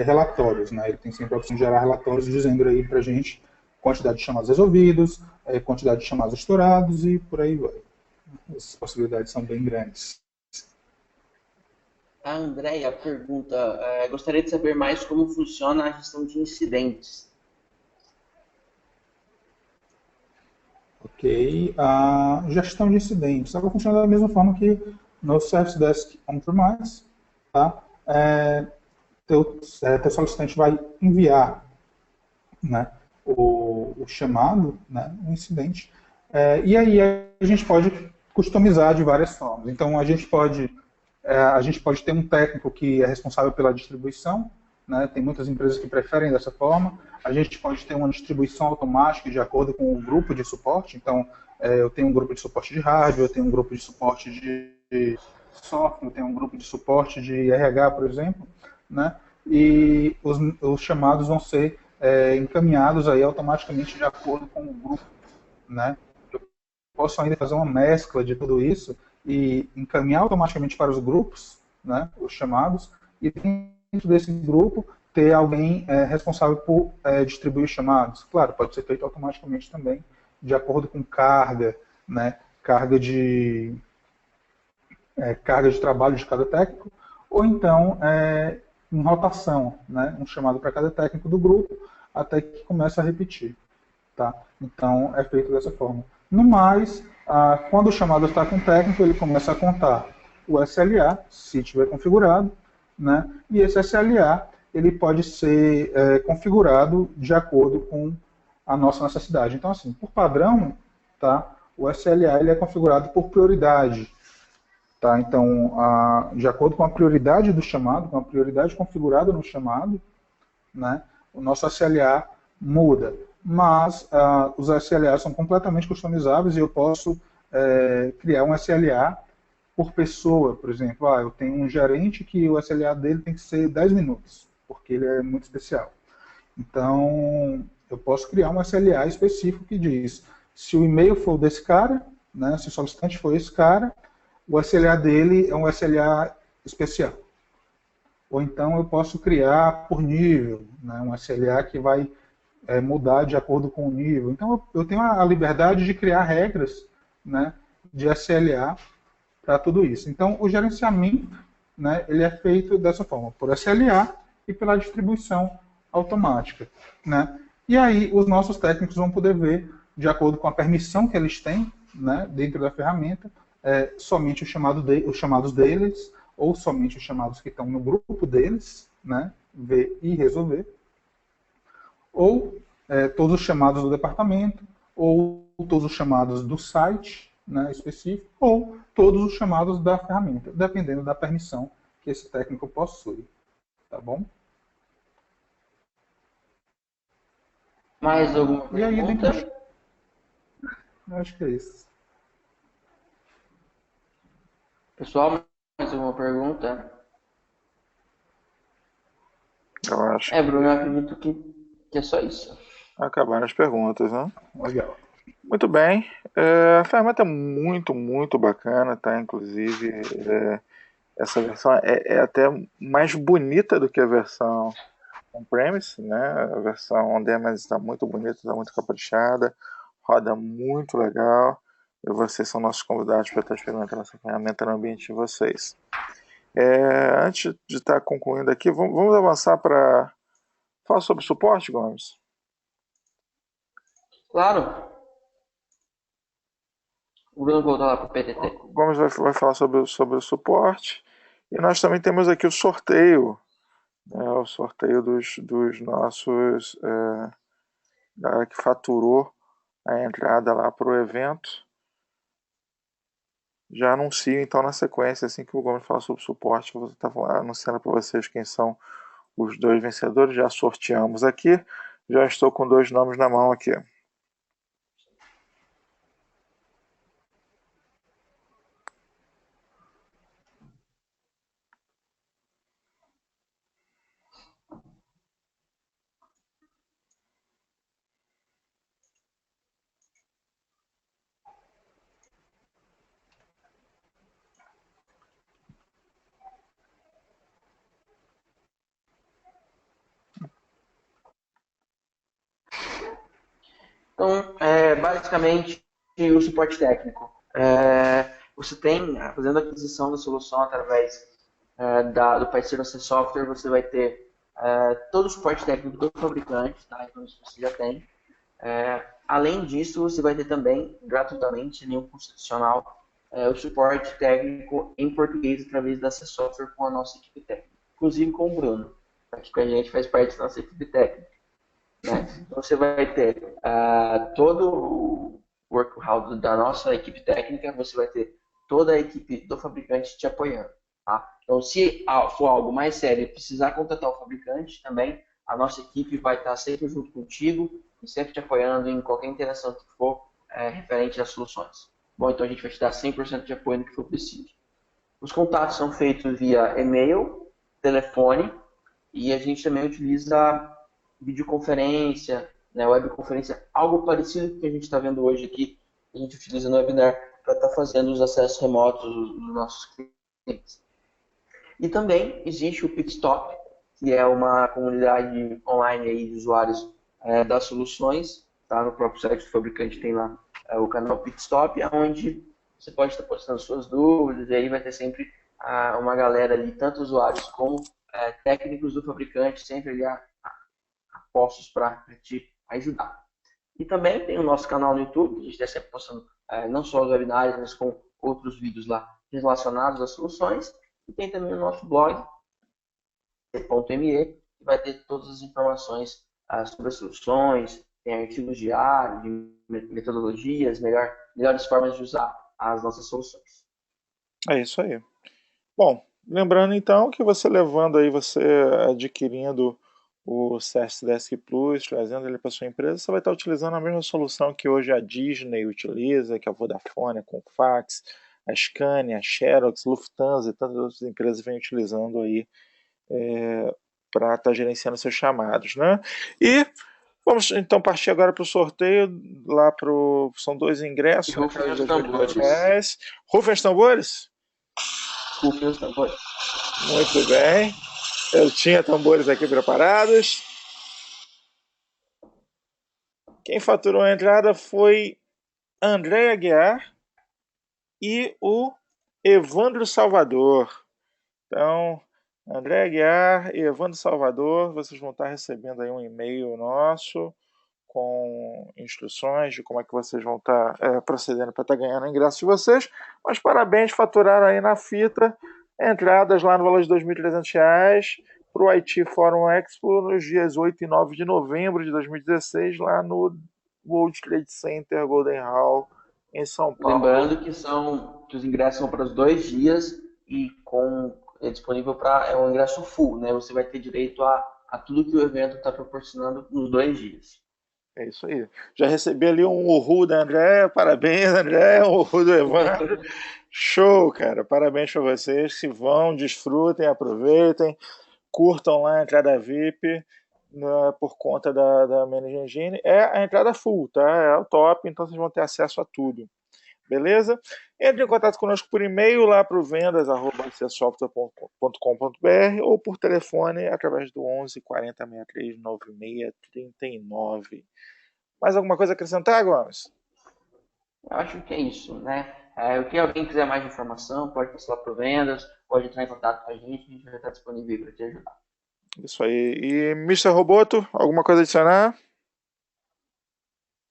relatórios, né? Ele tem sempre a opção de gerar relatórios dizendo aí pra gente quantidade de chamados resolvidos, quantidade de chamados estourados e por aí vai. Essas possibilidades são bem grandes. A Andrea pergunta, gostaria de saber mais como funciona a gestão de incidentes. Ok, a gestão de incidentes, ela funciona da mesma forma que no Service Desk On-Premise, tá? Teu solicitante vai enviar, né, o chamado, né, o incidente, e aí a gente pode customizar de várias formas. Então a gente pode ter um técnico que é responsável pela distribuição, né, tem muitas empresas que preferem dessa forma. A gente pode ter uma distribuição automática de acordo com o grupo de suporte. Então, eu tenho um grupo de suporte de hardware, eu tenho um grupo de suporte de software, eu tenho um grupo de suporte de RH, por exemplo, né? E os chamados vão ser encaminhados aí automaticamente de acordo com o grupo, né? Eu posso ainda fazer uma mescla de tudo isso e encaminhar automaticamente para os grupos, né, os chamados, e dentro desse grupo ter alguém responsável por distribuir os chamados. Claro, pode ser feito automaticamente também, de acordo com carga, né, carga de trabalho de cada técnico, ou então em rotação, né, um chamado para cada técnico do grupo, até que comece a repetir. Tá? Então, é feito dessa forma. No mais, quando o chamado está com o técnico, ele começa a contar o SLA, se tiver configurado, né? E esse SLA ele pode ser configurado de acordo com a nossa necessidade. Então, assim, por padrão, tá? O SLA ele é configurado por prioridade. Tá? Então, de acordo com a prioridade do chamado, com a prioridade configurada no chamado, né? O nosso SLA muda. Mas os SLAs são completamente customizáveis e eu posso criar um SLA por pessoa, por exemplo. Eu tenho um gerente que o SLA dele tem que ser 10 minutos, porque ele é muito especial. Então, eu posso criar um SLA específico que diz, se o e-mail for desse cara, né, se o solicitante for esse cara, o SLA dele é um SLA especial. Ou então eu posso criar por nível, né, um SLA que vai mudar de acordo com o nível. Então eu tenho a liberdade de criar regras, né, de SLA para tudo isso. Então o gerenciamento, né, ele é feito dessa forma, por SLA e pela distribuição automática, né. E aí os nossos técnicos vão poder ver, de acordo com a permissão que eles têm, né, dentro da ferramenta, somente os chamados deles, ou somente os chamados que estão no grupo deles, né, ver e resolver, ou todos os chamados do departamento, ou todos os chamados do site, né, específico, ou todos os chamados da ferramenta, dependendo da permissão que esse técnico possui. Tá bom? Mais alguma E aí, pergunta? eu acho que é isso. Pessoal, mais alguma pergunta? Eu acho Bruno, eu que acredito que é só isso. acabaram as perguntas, né? Legal. Muito bem. A ferramenta é muito, muito bacana, tá? Inclusive, essa versão é até mais bonita do que a versão on-premise, né? A versão on-demand está muito bonita, está muito caprichada, roda muito legal. E vocês são nossos convidados para estar experimentando essa ferramenta no ambiente de vocês. Antes de estar concluindo aqui, vamos avançar para falar sobre suporte, Gomes? Claro. O Bruno voltou lá para o PTT. O Gomes vai falar sobre o suporte. E nós também temos aqui o sorteio, né? O sorteio dos nossos galera que faturou a entrada lá para o evento. Já anuncio então na sequência, assim que o Gomes falar sobre o suporte, eu vou estar anunciando para vocês quem são os dois vencedores. Já sorteamos aqui, já estou com 2 nomes na mão aqui. Então, basicamente, o suporte técnico. Você tem, fazendo a aquisição da solução através do parceiro C Software, você vai ter todo o suporte técnico do fabricante, tá? Então isso você já tem. Além disso, você vai ter também, gratuitamente, sem nenhum custo adicional, o suporte técnico em português através da C Software com a nossa equipe técnica. Inclusive com o Bruno, que com a gente faz parte da nossa equipe técnica. Né? Então você vai ter todo o workload da nossa equipe técnica, você vai ter toda a equipe do fabricante te apoiando. Tá? Então, se for algo mais sério e precisar contatar o fabricante também, a nossa equipe vai estar sempre junto contigo e sempre te apoiando em qualquer interação que for referente às soluções. Bom, então a gente vai te dar 100% de apoio no que for preciso. Os contatos são feitos via e-mail, telefone, e a gente também utiliza videoconferência, né, webconferência, algo parecido com o que a gente está vendo hoje aqui, a gente utiliza no webinar para estar fazendo os acessos remotos dos nossos clientes. E também existe o Pitstop, que é uma comunidade online aí de usuários das soluções, tá? No próprio site do fabricante tem lá o canal Pitstop, onde você pode estar postando suas dúvidas, e aí vai ter sempre uma galera ali, tanto usuários como técnicos do fabricante, sempre ali postos para te ajudar. E também tem o nosso canal no YouTube, a gente está sempre postando não só os webinários, mas com outros vídeos lá relacionados às soluções. E tem também o nosso blog, .me, que vai ter todas as informações sobre as soluções, tem artigos diários, de metodologias, melhores formas de usar as nossas soluções. É isso aí. Bom, lembrando então que você levando aí, você adquirindo o CS Desk Plus, trazendo ele para sua empresa, você vai estar utilizando a mesma solução que hoje a Disney utiliza, que a Vodafone, a Confax, a Scania, a Xerox, Lufthansa e tantas outras empresas vêm utilizando aí para estar gerenciando seus chamados, né? E vamos então partir agora para o sorteio, lá são 2 ingressos, E rufem os tambores. R$2.000. Rufem os tambores? Rufem os tambores. Muito bem. Eu tinha tambores aqui preparados. Quem faturou a entrada foi André Aguiar e o Evandro Salvador. Então, André Aguiar e Evandro Salvador, vocês vão estar recebendo aí um e-mail nosso com instruções de como é que vocês vão estar procedendo para estar ganhando o ingresso de vocês. Mas parabéns, faturaram aí na fita entradas lá no valor de R$2.300 para o IT Forum Expo nos dias 8 e 9 de novembro de 2016, lá no World Trade Center Golden Hall, em São Paulo. Lembrando que os ingressos são para os 2 dias e é disponível para um ingresso full, né? Você vai ter direito a tudo que o evento está proporcionando nos 2 dias. É isso aí. Já recebi ali um uhul da Andréia, parabéns, Andréia, um uhul do Evandro. Show, cara, parabéns para vocês. Se vão, desfrutem, aproveitem, curtam lá a entrada VIP, né, por conta da Manage Engine. É a entrada full, tá? É o top, então vocês vão ter acesso a tudo. Beleza? Entre em contato conosco por e-mail lá para o vendas@acessoftware.com.br ou por telefone através do 11 40 63 96 39. Mais alguma coisa a acrescentar, Gomes? Eu acho que é isso, né? O que alguém quiser mais informação, pode passar lá por vendas, pode entrar em contato com a gente vai estar disponível para te ajudar. Isso aí. E Mister Roboto, alguma coisa a adicionar?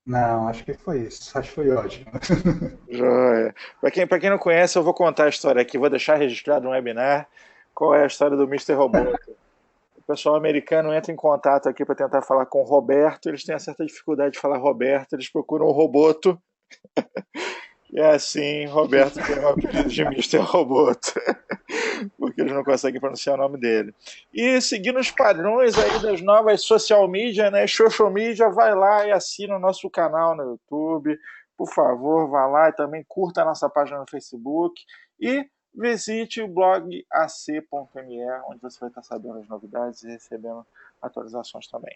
Não, acho que foi isso. Acho que foi ótimo. Joia. Para quem não conhece, eu vou contar a história aqui, vou deixar registrado no webinar qual é a história do Mister Roboto. O pessoal americano entra em contato aqui para tentar falar com o Roberto, eles têm uma certa dificuldade de falar Roberto, eles procuram o Roboto. E é assim, Roberto tem o apelido de Mister Roboto, porque eles não conseguem pronunciar o nome dele. E seguindo os padrões aí das novas social media, né? Social media, vai lá e assina o nosso canal no YouTube. Por favor, vá lá e também curta a nossa página no Facebook. E visite o blog ac.me, onde você vai estar sabendo as novidades e recebendo atualizações também.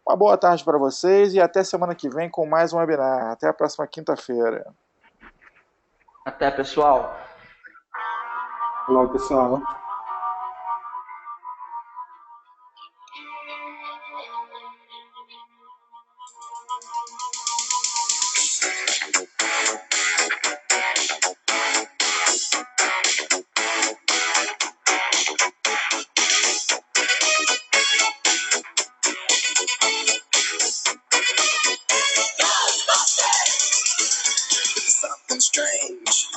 Uma boa tarde para vocês e até semana que vem com mais um webinar. Até a próxima quinta-feira. Até, pessoal! Olá, pessoal. Something strange.